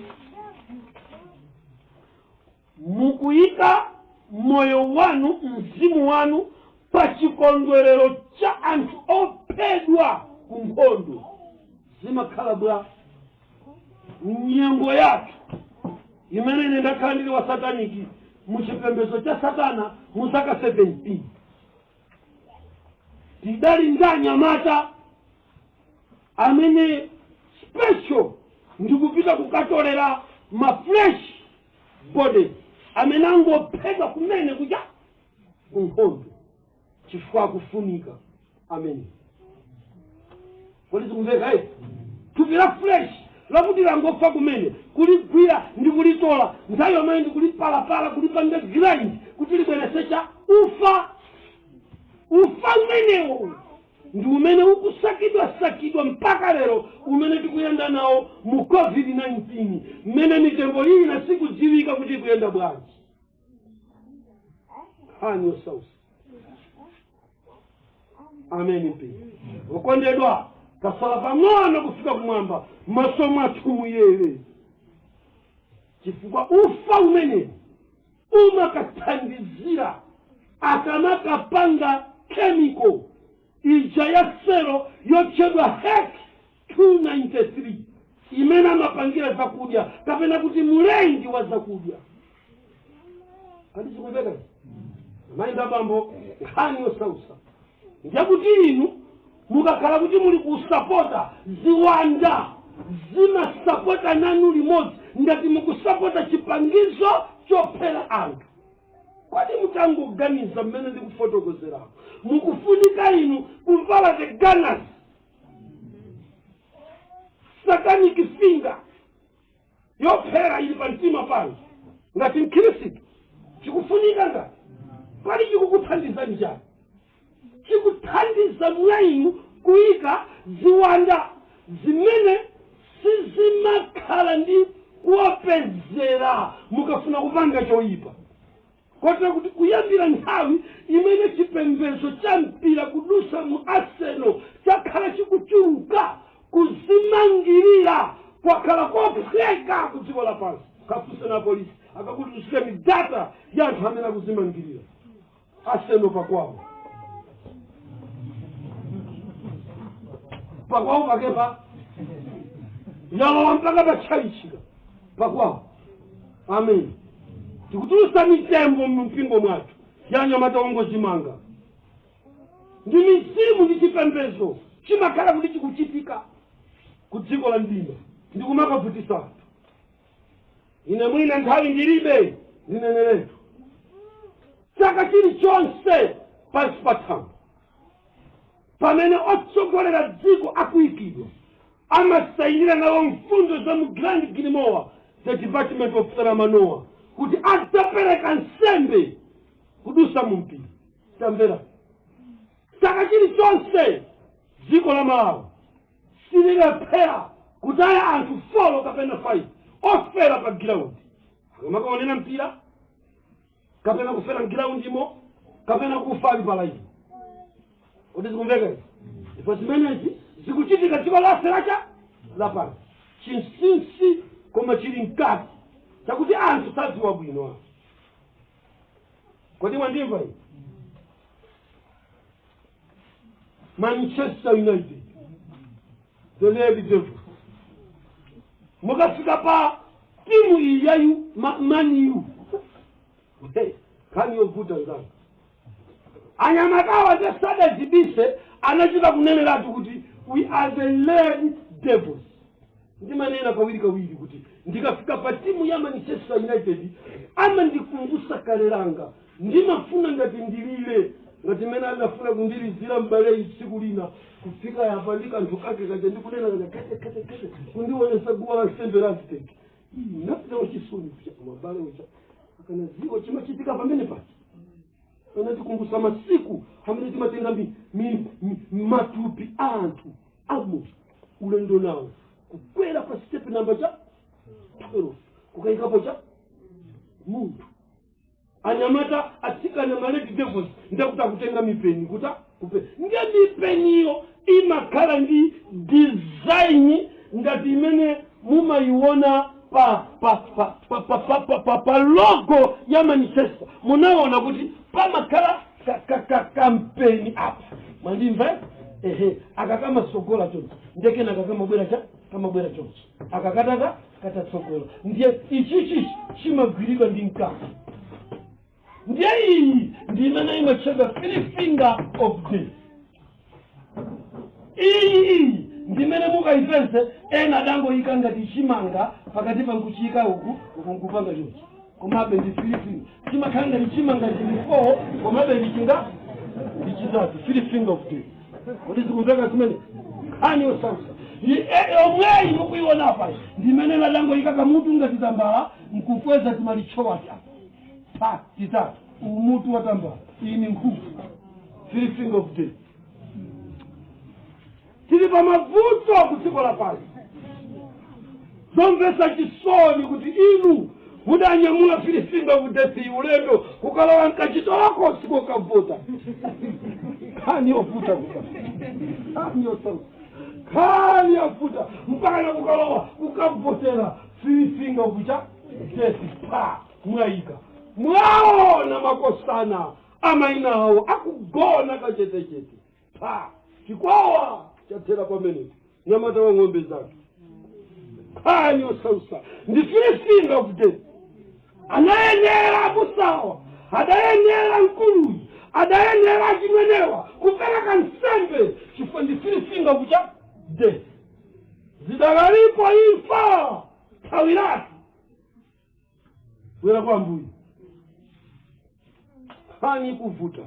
mukuyika moyo wanu mzimu wanu pa chikondwerero cha anthu ophedwa ku nkhondo zimakhala bwa nyengo yathu imene ine ndakhala ndili wa sataniki muchipembedzo cha satana mu zaka 17 tidali ndanyamata amene special ndikupita kukatolera ma fresh body amene angophedwa kumene kuja kunkhondo chifukwa kufunika amene kodi zikumveka tupira fresh lakuti langofa kumene kuligwira ndi kulitola nthawi yomwe ndikulipalapala kulipanga grind kuti libweresecha ufa umenewo ndi umene ukusakidwa mpaka lero umene tikuyenda nawo mu COVID-19 mmene mitembo iyi sikudziwika kuti ikuyenda bwanji hani osausa ameni mpe okondedwa kasala pang'ono kufika kumwamba masomo athu muyere chifukwa ufa umene umakathandizira akamakapanga chemical ija ya selo yotchedwa HEC 293 imene amapangira zakudya kapena kuti mulengi wa zakudya alizikuveka maenda bambo nkhani osausa ndiyakuti inu mukakhala kuti muli kusapota ziwanda zimasapota nanu limodzi ngati mukusapota chipangizo chophera anthu kwadi mutangoganiza mmene ndikufotokozerapo mukufunika inu kuvala the gunners satanic finger yophera ili pa mtima pano ngati mkhristu chikufunika ngati kwadi chikukuthandiza njani chikuthandiza mwainu kuyika ziwanda zimene sizimakhala ndi kuwapezera mukafuna kupanga choyipa kotera kuti kuyambira nthawi imene chipembedzo cha mpira kudusa mu Arsenal chakhala chikuchuluka kuzimangirira kwakhala kophweka ku dziko lapansi kafunse na polisi akakuti tusike data ya anthu amene akuzimangirira Arsenal pakwawo pakepa yalowa mpaka pachalichika pakwawo amen tikutulusa mitembo mpingo mwathu yanyamata wongozimanga ndi mizimu ndi chipembedzo chimakhala kuti chikuchitika ku dziko la mdima ndikumakavutisa anthu ine mwina nthawi ndilibe ndineneretu chaka chilichonse pansi pa thambo pamene otsogolera dziko akuyikidwa amasayinira nawo mfundo za mu Grand Grimoire the Department of Manoa kuti adzapereka nsembe kudusa mu mpira tamvera chaka chilichonse dziko la Malawi sililephera kutaya anthu 4 kapena 5 ofera pa ground akamakaonera mpira kapena kufera ground imo kapena kufa ali palaini kodi zikumveka izi ndipo zimenezi zikuchitika dziko lonse lapansi chinsinsi koma chili mkati chakuti anthu sadziwa bwino kodi mwandimva iyi Manchester United the Red Devils mukafika pa timu iyi yayu Man U kani yovuta ngani anyamakawa za sada zibise anachita kunenera atu kuti we are the Red Devils ndi manena kawiri kuti ndikafika pa timu ya Manchester United ama ndikumbusa kalelanga ndimafuna ngati ndilile ngati mena anafuna kundilizira mbale tsiku lina kufika yapa ndikanthu kake kaje ndikunena kete kundiwonesa guwa nsembe la Aztec napita wachisoni kucha kumabale ucha akana ziwa chimachitika pamene pati anatikumbusa masiku amene timatenga matupi anthu amo ulendo nawo kukwera pa step namba cha 12 kukaikapo cha munthu anyamata atsikana maleti devils ndakuta kutenga mipeni kuta nge mipeniyo imakhala ndi design ngati imene mumayiona pa logo ya Manchester munaona kuti pamakhala kampeni apa mandimva akakama sogola chonse ndekena akakamabwera chonse akakataka katatsogola ndiye ichichi chimagwirika ndi mkaka ndiye iyi ndi imene imachedwa 3 finger of death. Iyi ndi imene mukayipeze ena dangoyika ngati chimanga pakati pa nkuchika uku nkupanga chonse komabe ndi 3 finger chimakhala ngati chimanga chili 4 komabe ndichinga ndichitatu 3 finger of death. Kodi zikumveka zimene khani osausa omweyi mukuiona apa ndi imene ladangoyika kamutu ngati tambala nkukweza timalichowati apa titatu umutu watambala iyi ni nkhufu 3 finger of death. Tili pa mavuto kudziko lapansi zomvetsa chisoni kuti inu mudanyamula 3 finger of death ulendo kukalowa mkachito wako siko kavuta khani yovuta khani yosausa khani yafuta mpaka na kukalowa kukavotera 3 finger of death pa mwayika mwaona makosana amaina awo akugona kachetechete pa chikwawa chatera pamene nyamata wa ng'ombe zake khani osausa ndi 3 finger of death. Anayenera abusawa adayenera nkuluyi adayenera achimwenewa kupereka nsembe chifukwa ndi 3 finger of death. Zidakalipo imfa thawirati wera kwa mbuyi khani kuvuta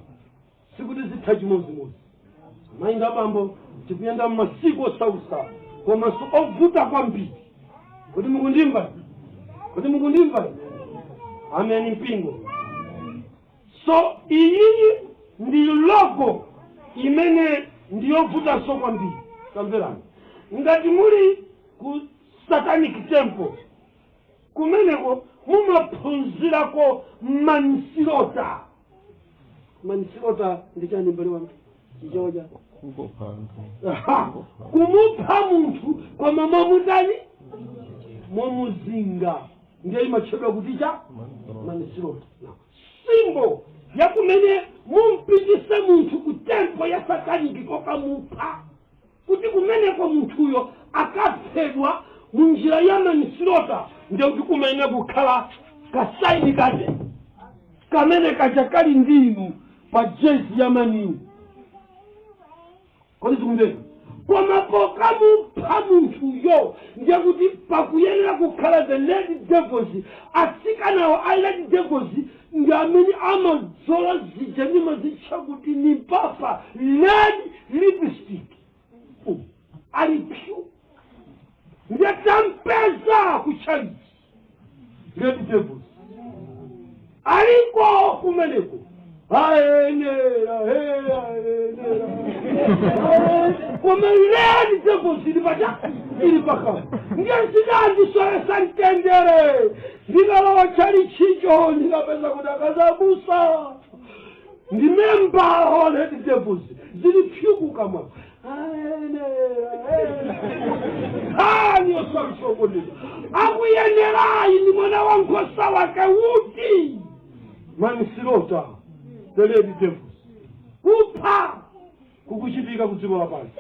sikuti zitha chimozimozi mainga bambo tikuyenda masiku osausa koma ovuta kwambiri. Kuti mukundimva ameni mpingo. So iyi ndi logo imene ndiyovuta so kwambiri tamverani ngati muli ku satanic temple kumeneko mumaphunzirako mansilota ndichani mbali wangu chichoja kumupha munthu koma momutani momuzinga ndiye imachedwa kuti cha mansilota simbo yakumene mumpitise munthu ku temple ya sataniki kokamupha kuti kumeneko munthuyo akaphedwa munjira ya mansilota ndiye kuti kumene kukhala kasaini kake kamene kaja kali ndinu pa jezi ya maniu. Kodi zikumveka koma pokamupha munthuyo ndiye kuti pakuyenera kukhala the lady devils atsikanawo a lady devils ndi amene amadzola zijanyima zitcha kuti ni papa lady lipstick ali pyu ndiye tampeza kuchariti lady devils aliko kumeneko ayenera koma lady devils ili pakama ndiye sinandisoyesa ntendere ndikalowa chali chicho ndikapeza kudakazabusa ndimembaho lady devils zili pyu kama khani osausokoneza akuyenerayi ni mwana wa nkhosa wake uti mansilota the lady devils kupha kukuchitika kudziko lapansi.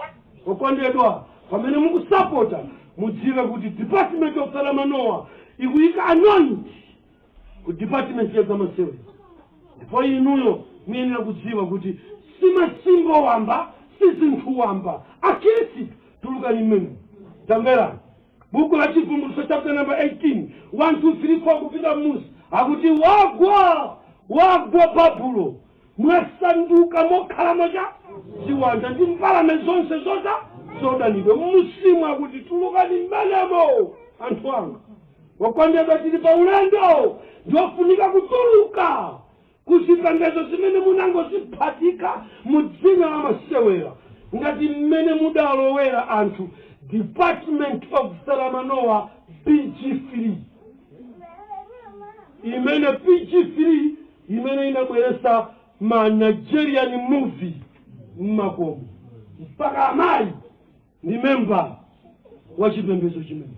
Okondedwa pamene mukusapota mudziwe kuti department of Salamanoa ikuyika anointi ku department ya zamasewe ndipo inuyo muyenera kudziwa kuti simasimbo wamba sizinthu wamba akhristu tulukani mmene tamverani buku la Chivumbulutso chapter number 18 1 2 3 4 kupita musi akuti wagwa Babulo mwasanduka mokhala moja ziwanja ndi mbalame zonse zodanidwe musimu akuti tulukani mmenemo anthu anga. Okondedwa tili pa ulendo ndiofunika kutuluka kuzipembedzo zimene munangoziphatika mudzina la masewera ngati mmene mudalowera anthu Department of Saramanoa PG3 imene PG3 imene inabweresa ma Nigerian movie mmakomo mpaka amayi ni memba wa chipembedzo chimene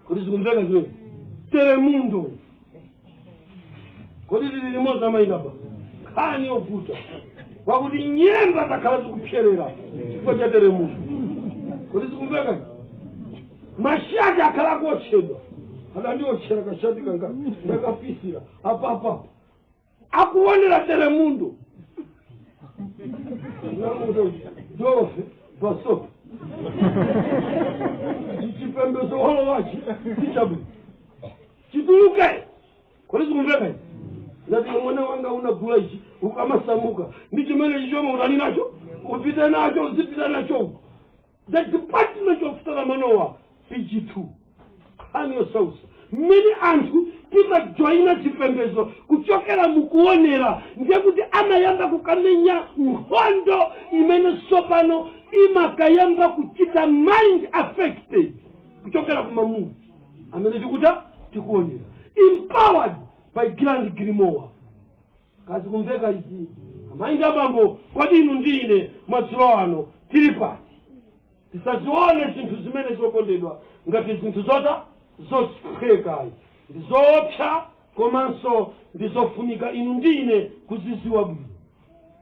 kuti zikumveka zimene Telemundo kodi lili limodzi amayina pa khani yovuta wakuti nyemba zakhala zikupserera chifukwa cha Telemundo kodi zikumveka mashati akhala kuotchedwa akandiotchera kashati kanga ndakafisira apa akuonera Telemundo Dorofe basopa chipembedzo holo wachi chichabu chituluke kodi zikumveka ngati mwana wanga unagula ichi ukamasamuka ndi chimene chichoma utani nacho upite nacho uzipita nacho the Department of Saramanoa PG2 khani yosausa mmene anthu timajoyina chipembedzo kuchokera mukuonera ndiye kuti amayamba kukamenya nkhondo imene tsopano imakayamba kuchita mind affected kuchokera kumamuvi amene tikuonera empowered by Grand Grimoire kazi kumveka izi amainga bambo kodi inu ndine madzulo ano tili pati tisazione zinthu zimene zokondedwa ngati zinthu zophwekayi ndizopsa komanso ndizofunika inu ndine kuziziwa bwino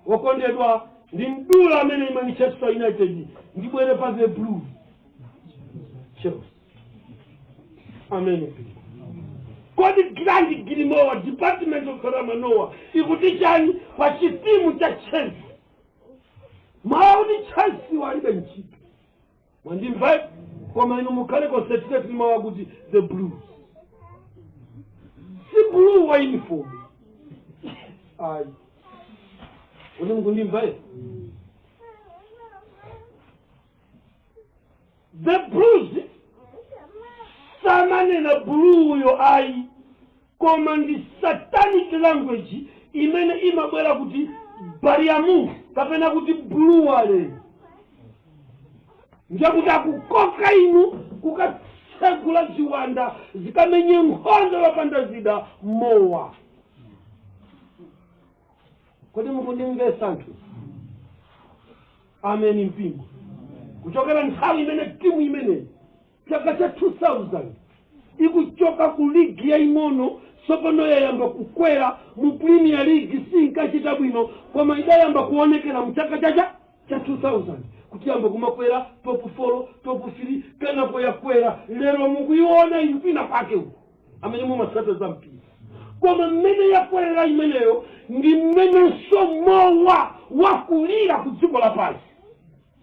wokondedwa ndi mdula amene Manchester United ndibwere pa the Blues Chelsea amen kodi Grand Grimoire Department of Saramanoa ikuti chani pa chitimu cha Chelsea maudi Chelsea walibe nchipe mwandimva koma inu mukhale concentrate mawa kuti the Blues si blue wa uniform ai uli mkundimva the Blues samanena blue yo ai koma ndi satanic language imene imabwera kuti bariamu kapena kuti blue wale njakuti akukoka inu kukatsegula ziwanda zikamenye nkhondo lopanda zida mowa kodi mukundimvesa anthu ameni mpingo kuchokera nthawi imene timu imeneyi chaka cha 2000 ikuchoka ku ligi yaing'ono tsopano yayamba kukwera mu Premier League sinkachita bwino koma idayamba kuonekera mchaka cha 2000 kutiyamba kumakwera top 4 top 3 kenapo yakwera lero mukuiona ipina pake uko amene mumasata za mpira koma mmene yakwera imeneyo ndi mmene somowa wakulira ku dziko lapansi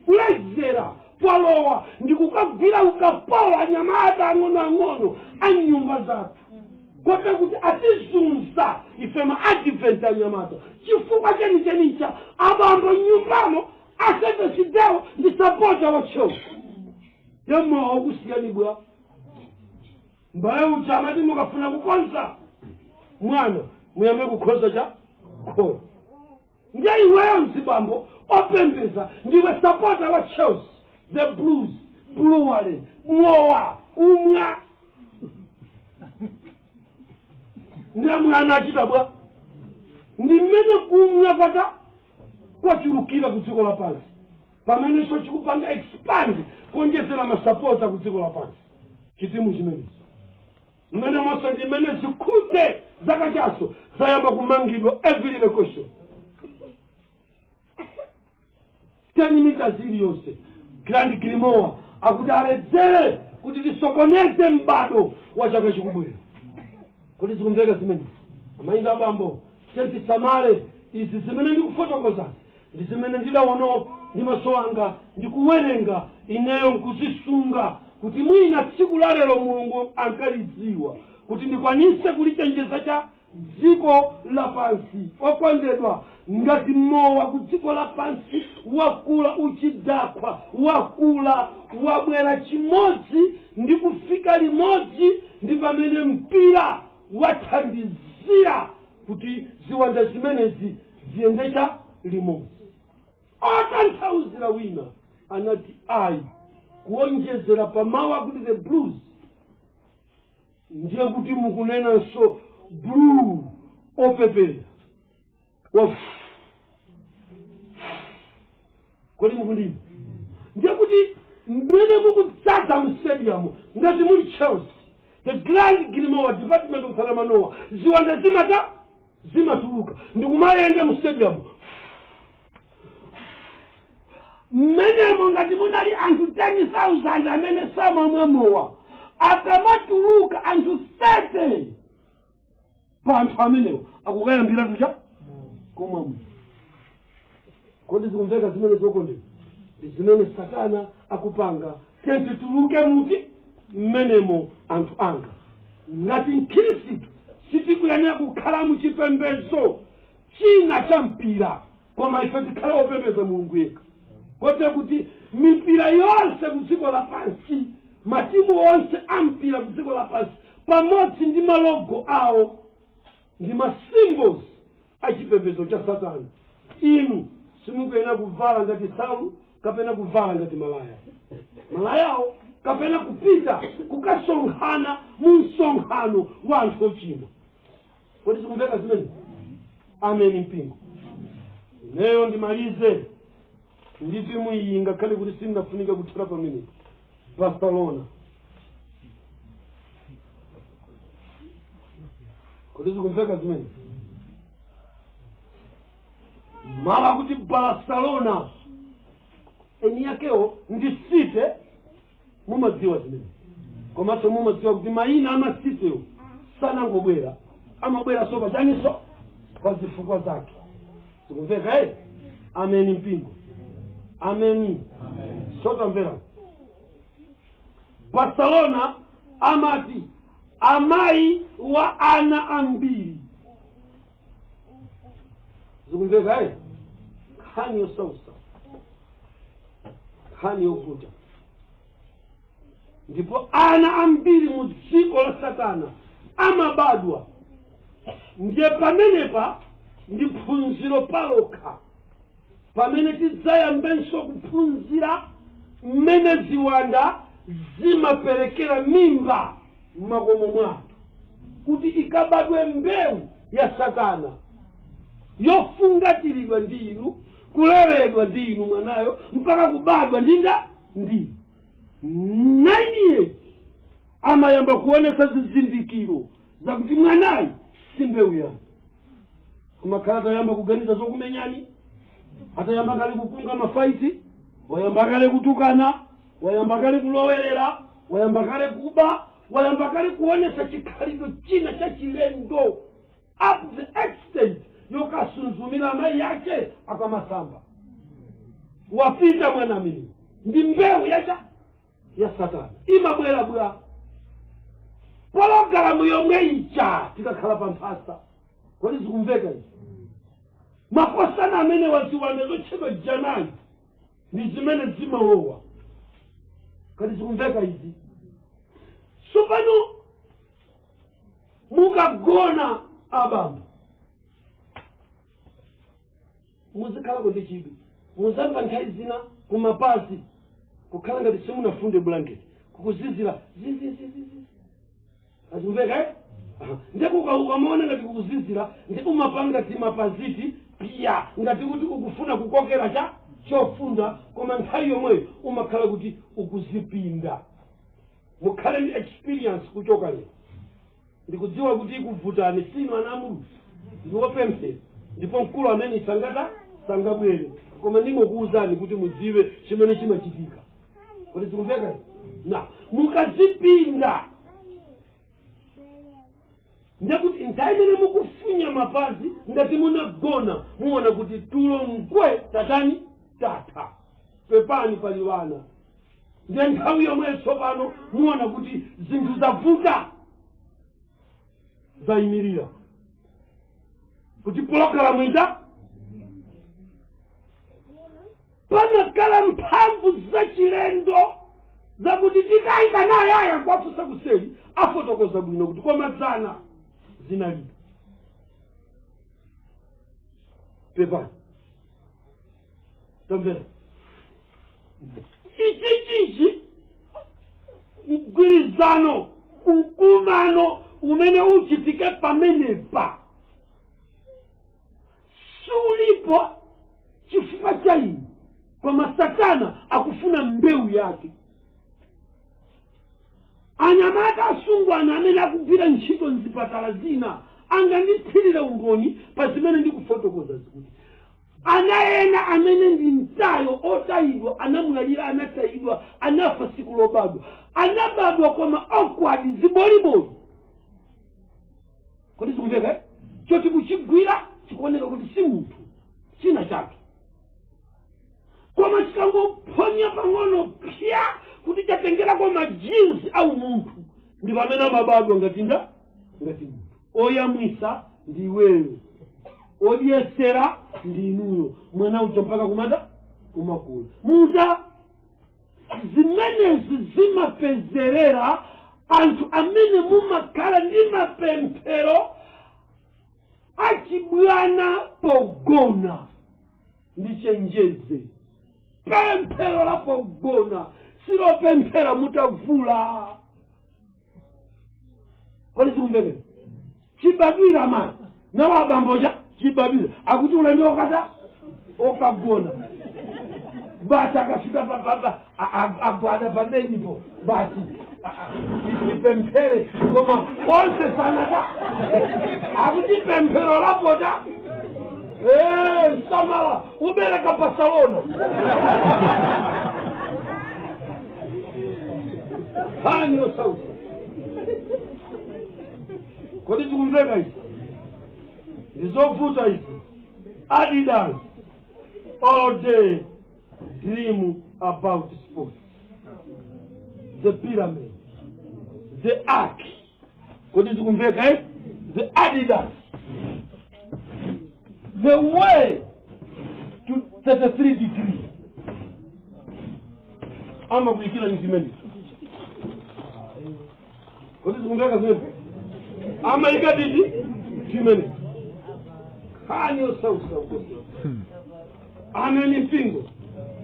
kulezera palowa ndikukagwira ukapola anyamata ang'ono anyumba zathu kote kuti atizunza ife ma advent anyamata chifukwa chenicha abambo nyumbamo asete sideo ndi sapota wa show yemo okusiyani bwa mbaye uchamati mukafuna kukonza mwana muyambe kukhoza cha kholo ndiye iweyo mzibambo opembeza ndiwe sapota wa Chelsea the Blues blue wale mwowa umwa ndiye mwana achita bwa ndi mmene kumwa pata kwachulukira ku dziko lapansi pamene so chikupanga expand kuonjezera masapota ku dziko lapansi chitimu chimene mmene monse ndi mmene zikhute zakachaso zayamba kumangidwa every location 10 meters iliyonse Grand Grimoire akuti aledzere kuti tisokoneze mbado wa chaka chikubwera kuti zikumveka zimene amainda abambo senti samale izi zimene ndikufotokoza ndi zimene ndidaono ndi maso anga ndikuwerenga ineyo nkuzisunga kuti mwina tsiku la lero Mulungu ankalidziwa kuti ndikwanise kulichenjeza cha dziko lapansi okondedwa ngati mowa ku dziko lapansi wakula uchidakwa wakula wabwera chimodzi ndi kufika limodzi ndi pamene mpira wathandizira kuti ziwanda zimenezi ziyendeka limodzi. Atanthauzira wina anati ayi kuonjezera pamawa kuti the blues ndiye kuti mukunenanso blue opepera kodi mukundima ndiye kuti mmene mukudzaza mu stadium ngati muli Chelsea the Grand Grimoire Department of Salamanoa ziwanda zimatuluka ndikumayenda mu stadium mmenemo ngati munali anthu 10,000 amene samamwamowa akamatuluka anthu 30 pa anthu amenewo akukayambira kucha komwamo. Kodi zikumveka zimene zokondera zimene Satana akupanga tenti tuluke muti mmenemo anthu anga ngati mkhristu sitikuyenera kukhala muchipembedzo china cha mpira koma ife tikhala opembedza Mulungu yekha. Kote kuti mipira yonse kudziko lapansi matimu onse ampira kudziko lapansi pamodzi ndi malogo awo ndi masymbols achipembedzo cha Satana. Inu simukuyenera kuvala ngati Saulu kapena kuvala ngati malayawo kapena kupita kukasonkhana mu msonkhano wa anthu ochimwa. Kodi zikumveka zimene? Amen mpingo. Leo ndimalize nditi muyi ngakhale kuti sindinafunika kuthera pamene Barcelona. Kodi zikumveka zimene? Mala kuti Barcelona eni yakewo ndi site mumadziwa zimene komanso mumadziwa kuti mayina amasitewo sanangobwera amabwera sopa chaniso pa zifukwa zake. Zikumveka Amen mpingo. Amen. Sotamvera. Barcelona amati amayi wa ana ambiri. Zikumveka khani yosausa khani yovuta ndipo ana ambiri mu dziko la Satana amabadwa. Ndiye pamenepa ndi phunziro palokha pamene tidzayambenso kuphunzira mmene ziwanda zimaperekera mimba m'makomo mwathu kuti ikabadwe mbewu ya Satana yofungatiridwa ndi inu kuleredwa ndi inu mwanayo mpaka kubadwa ndi 9 years amayamba kuonesa zizindikiro zakuti mwanayi si mbewu yanu. Kumakhala atayamba kuganiza zokumenyani, atayamba kale kupunga mafaiti, wayamba kale kutukana, wayamba kale kulowerera, wayamba kale kuba, wayamba kale kuonesa chikhalidwe china cha chilendo up the extent yokasunzumira amayi yake akamasamba. Wapita mwana mimi ndi mbewu ya Satana imabwera bwa pologalamu yomwe ija tikakhala pa mphasa. Kodi zikumveka izi? Makosana amene waziwanda zotchedwa janayi ndi zimene zimalowa. Kodi zikumveka izi? Tsopano mukagona abambo muzikhala ndi chidwi muzamva nthawi zina kumapazi kukhala ngati simunafunde blanket kukuzizira zizizizizi. Azimveka ndiye ukamuona ngati kukuzizira ndi umapanga ngati mapaziti pia ngati kuti ukufuna kukokera chofunda koma nthawi yomweyo umakhala kuti ukuzipinda. Mukhale ndi experience kuchoka lero. Ndikudziwa kuti ikuvutani sinu anamulu ndiwopemphera ndipo mkulu amene sangabwere koma ndingokuwuzani kuti mudziwe chimene chimachitika. Kodi zikumveka? Na mukazipinda ndekuti nthawi imene mukufunya mapazi ngati munagona muona kuti tulo mkwe tatani tata pepani paliwana. Ndiye nthawi yomwe tsopano muona kuti zinthu zavuta zayimirira kuti pologalamu ita panakhala mphamvu zachilendo zakuti tikayika naye aya kwafusa kuseli afotokoza bwino kuti koma dzana zinalibe. pepa tambera ichi mgwirizano ukumano umene uchitike pamenepa sulipo chifukwa cha ini koma Satana akufuna mbeu yake. Anyamata asungwana amene akugwira ntchito mzipatala zina angandithirire umboni pa zimene ndikufotokoza zikuti anaena amene ndi mtayo otayidwa anamwalira anatayidwa anafa siku lobadwa anabadwa koma awkward ziboliboli kodi zikumveka choti kuchigwira chikuoneka kuti si munthu china chake koma chikangophonya pang'ono pya kuti chatengera kwa majinsi au munthu ndi pamene amabadwa ngati munthu. Oyamwisa ndi iweyo, odyesera ndi inuyo, mwana uja mpaka kumata kumakula. Muza zimenezi zimapezerera anthu amene mumakhala ndi mapemphero achibwana pogona ndi chenjeze. Pemphero la pogona silo pemphera mutavula. Kodi zikumveke? Chibadwira mani nawa bamboja chibadwira akuti unaenda okata okagona basi akafika baba agwada pamenipo basi ipemphere koma onse sanata akuti pemphero lapota samala ubereka pasalona hanyo sauti. Kodi zikumveka hizi? Ndizovuta hizi. Adidas all day dream about sports. The pyramid, the ark. Kodi zikumveka hizi? The Adidas, the way to 33 degrees. Ama kuikila nizimeni. Kodi zikumveka zimepe? Ama ikadidi chimene kanyo sausa ukosi ameni mpingo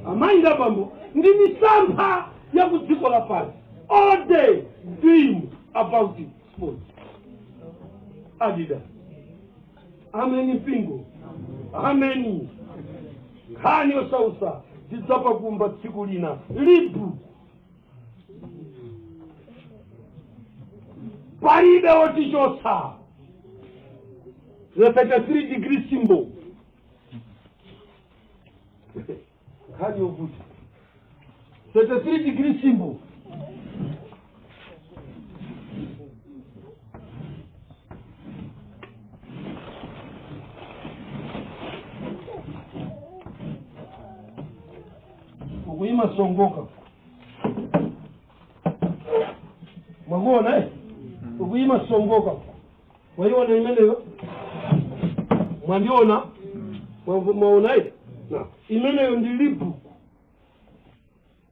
amainda bambo ndi misampha ya kudziko la pasi all day dream about it sports. Adidas ameni mpingo ameni kanyo sausa tidzapa kumba tsiku lina libu palibe otichosa. The 33 degree symbol. Can you put 33 degree symbol? Ukuima songoka. Mwagona ukuima songoka. Waiona imeneyo? Mwandiona? Mwaona na imeneyo ndilibu.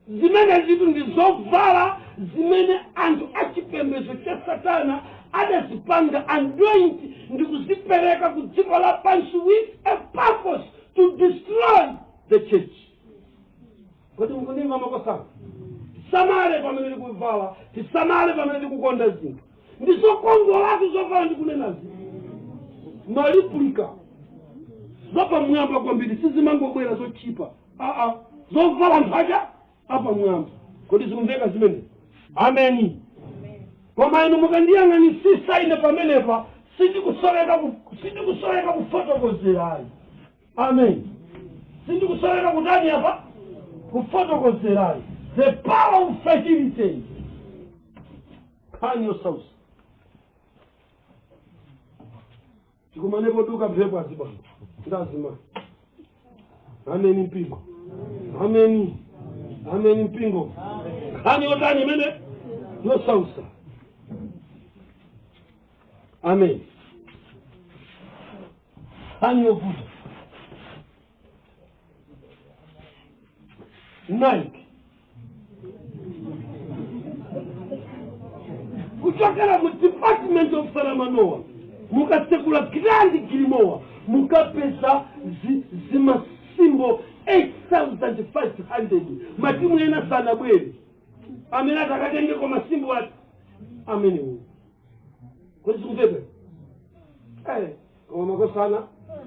Zimene zitu ndizovala zimene anthu achipembedzo cha Satana adazipanga anoint ndikuzipereka kudziko la pansi with a purpose to destroy the church. Kodi mukundimva makosana? Samale pamene ndikuvala, tisamale pamene ndikukonda zinthu. Ndizokongolatu zovala ndikunenazi. Malipulika. Zopa mwamba kwambiri, sizimangobwera zochipa. Zovala mphaja, apa mwamba. Kodi zikumveka zimene? Ameni. Koma inu mukandiyang'anisisa ine pamenepa, sindikusoleka kufotokozerayi. Amen. Sindikusoleka kutani apa? Kufotokozerayi. The power of fertility. Can you source? Chikumanepo duka mphepo azibana. Ndazima. Ameni mpingo. Ameni. Ameni mpingo. Kani otani mene? No sausa. Amen. Kani obuda. Nike. Kuchokera mu Department of Salamanoa, mukasekula Grand Grimoa, mukapesa zima simbo 8,500 matimu ena sana bweli amene atakatenge kwa masimbo ati amene huyu kwa sikupebe kwa makosana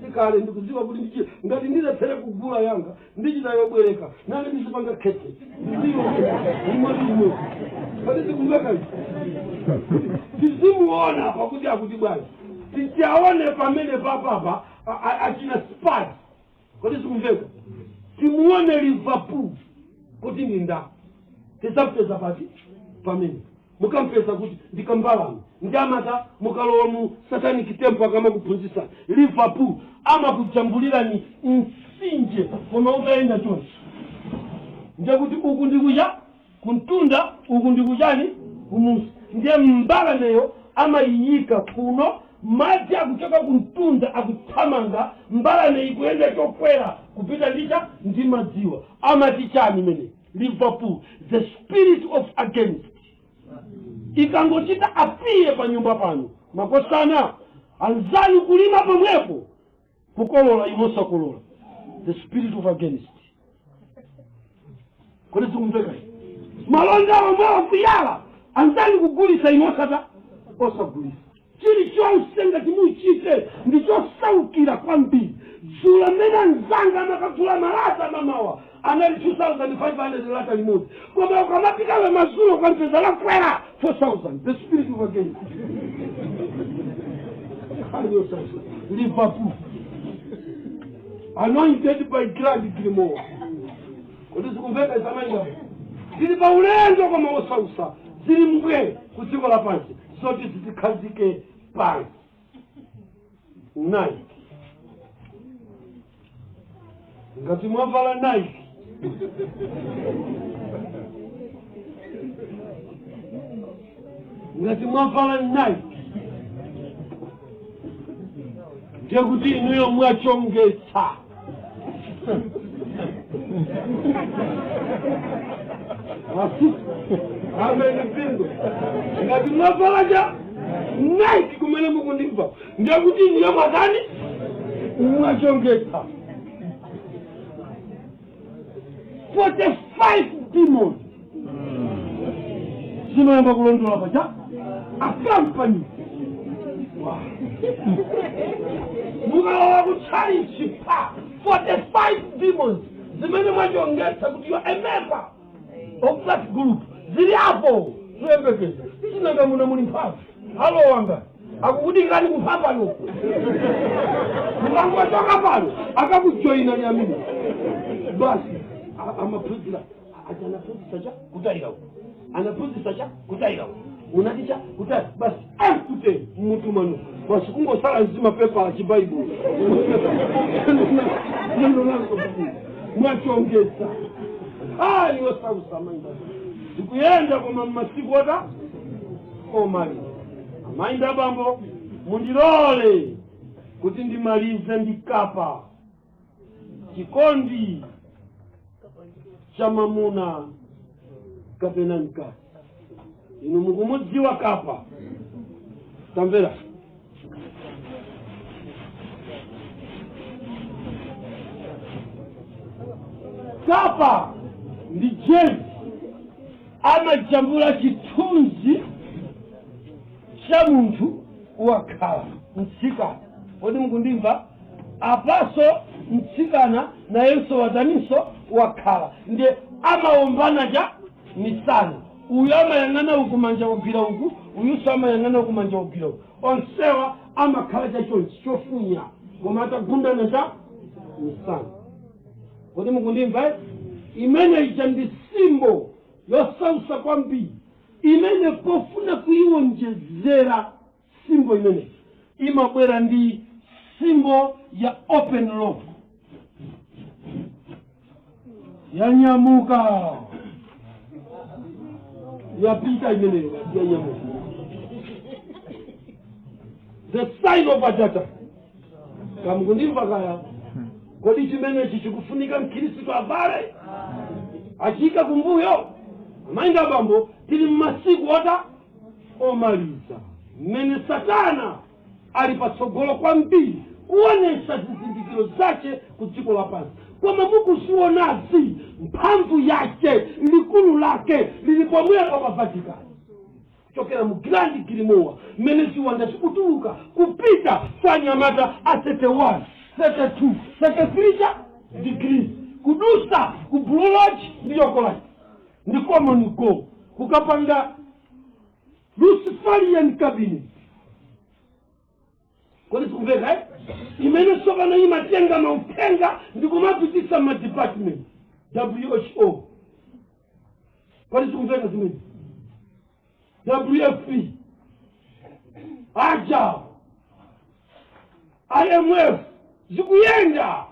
ndikale ndikuziwa kuti ndichi ngati ndizaphere kugula yanga ndichitayobwereka nane ndizipanga khete ndiyo imodimo kati sikupeka tizimuona pakuti akuti bwana tichaone pamene papapa achina spad kati sikupeka timuone Liverpool kuti ndinda tisapeza pati pamene mukampeza kuti ndikambalani ndamata mukalowa mu satanic temple kama kuphunzitsa Liverpool ama kujambulirani msinje koma utaenda chonse ndikuti uku ndikuja kuntunda uku ndikujani kumusi ndiye mbala neyo ama iyika kuno maji akuchoka kuntunda akuthamanga mbala neyo ikuenda chokwera kupita ndicha ndi madziwa ama tichani mene Liverpool the spirit of against ikangochita apiye pa nyumba pano makosana anzani kulima pamwepo kukolola imosa kolola the spirit of against kodi sikumveka malonda wamwewa kuyala anzani kugulisa imosata osagulisa chili chonsenga chimuchite ndichosaukira kwambiri zula mena nzanga amakatula malata mamawa anali 2,500 lata limodzi koma ukamapikawe mazulo kalipeza lakwera 4,000 the spirit of against Liverpool anointed by Grand Grimoire kodi sikumveka isamainga zili pa ulendo koma osausa zili mbwe kudziko la pansi zoti zikhazike pansi Nike ngati mwavala Nike ngati mwavala Nike ndiye kuti inuyo mwachongetsa amene pingo ngati mwavala ja Nike kumene mukundimva ndiye kuti inuyo mwakani mwachongetsa 45 demons zinoyamba kulondola paja akampani mukalowa kuchalichi pa 45 demons zimene mwachongetsa kuti you are a member of that group zili apo zoyembekeza sinanga muna muli mphamvu halo wanga akukudikirani kumphamvu aloko mukangochoka pano akakujoyina nyamini basi amaphunzira anaphunzisa cha kutaira anaphunzisa cha kutaira unaticha kutaira basi akute mtu mano basi kungosala nzima pepa la chibaibu neno langu mwachongeza niyo sausa mainda sikuyenda kwa masiku wata omali mainda bambo mundilole kuti ndimalize ndikapa chikondi cha mamuna kapena mkasi inu mukumudziwa kapa tamvera kapa ndi jezi amajambula chithunzi cha munthu wakhala mtsikana kodi mukundimva apaso mtsikana nayenso wataninso wakhala ndiye amaombana ja misana uyu amayang'ana uku manja wogwira uku uyuso amayang'ana uku manja wogwira uku onsewa amakhala cha chonchi chofunya koma atagundana ja misana kodi mukundimva imene ija ndi simbo yosausa kwambiri imene pofuna kuiwonjezera simbo imene imabwera ndi simbo ya open love yanyamuka yapita imene yanyamuka the sign of ajata kamukundimva kaya kodi chimene chichikufunika mkhristu avale achika kumbuyo mainda bambo tili mmasiku ota omaliza mmene satana ali patsogolo kwambiri kuonesa zizindikiro zipangizo zake ku dziko lapansi. Koma mukusionazi mphamvu yake likulu lake lilipomwera kwa Vatikani kuchokera mu Grand Grimoire mmene ziwanda zikutuluka kupita kwa Nyamata a 31, 32, 33 degrees kudusa ku Blue Lodge ndiyokolai ndikomo niko kukapanga Luciferian cabinet. Kodi sikumveka imene sokana imatenga mautenga ndikumapitisa ma department WHO. Kodi sikumveka zimene WFP aja IMF zikuyenda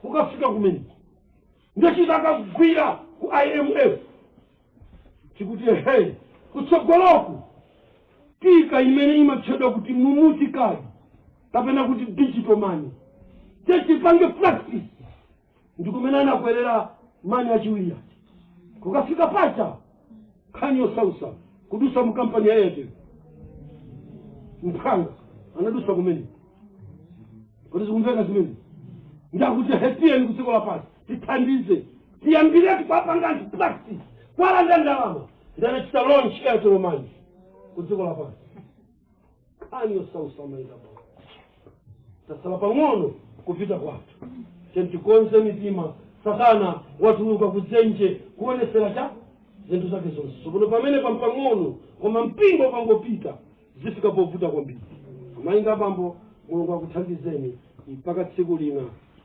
kukafika kumene ndechitaka kugwira ku IMF chikuti kutsogoloku tika imene imatchedwa kuti mumuti kali kapena kuti digital money techipange practice ndikumene anakwerera mani achiwiri kukafika pacha kanyo sausa kudusa mkampani ya Airtel mphanga anadusa kumene. Kodi sikumveka zimene ndakuti hepie ni kudziko lapansi tithandize tiyambireti kwapanga anthu practice kwalanda ndalama ndanachita launch Airtel Money kudziko lapansi kanyo sausa maita tasala pang'ono kupita kwathu tentikonze mitima sakana watuluka kudzenje kuonesera cha zinthu zake zonse sopono pamene pampang'ono koma mpingo pangopita zifika povuta kwambiri. Mainga bambo Mulungu akuthandizeni mpaka tsiku lina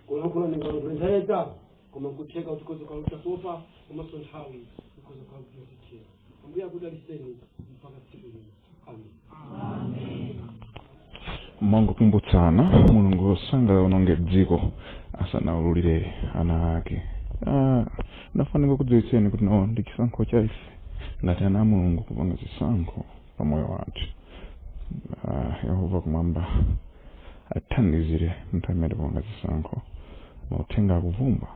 kulankhula ningalopenda yega koma kutheka utikoze kwa utasopa koma sonthawi kukoze kwa utikoze ambuye akudaliseni mpaka tsiku lina. Amen. Mungu kumbutsana Mulungu sanga unonge dziko asanaululire ana ake. Nafanika kudziwitseni kuti no ndichisankho cha ife ngati ana Mulungu kupanga zisankho pa moyo wathu. Yehova kumwamba athandizire mtamere kupanga zisankho mauthenga akuvumba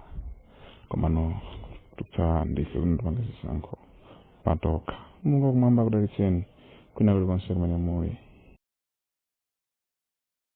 koma no tutsa ndife kuti ndipanga zisankho patoka. Mulungu kumwamba akudalitseni kwina kulikonse kumene muli.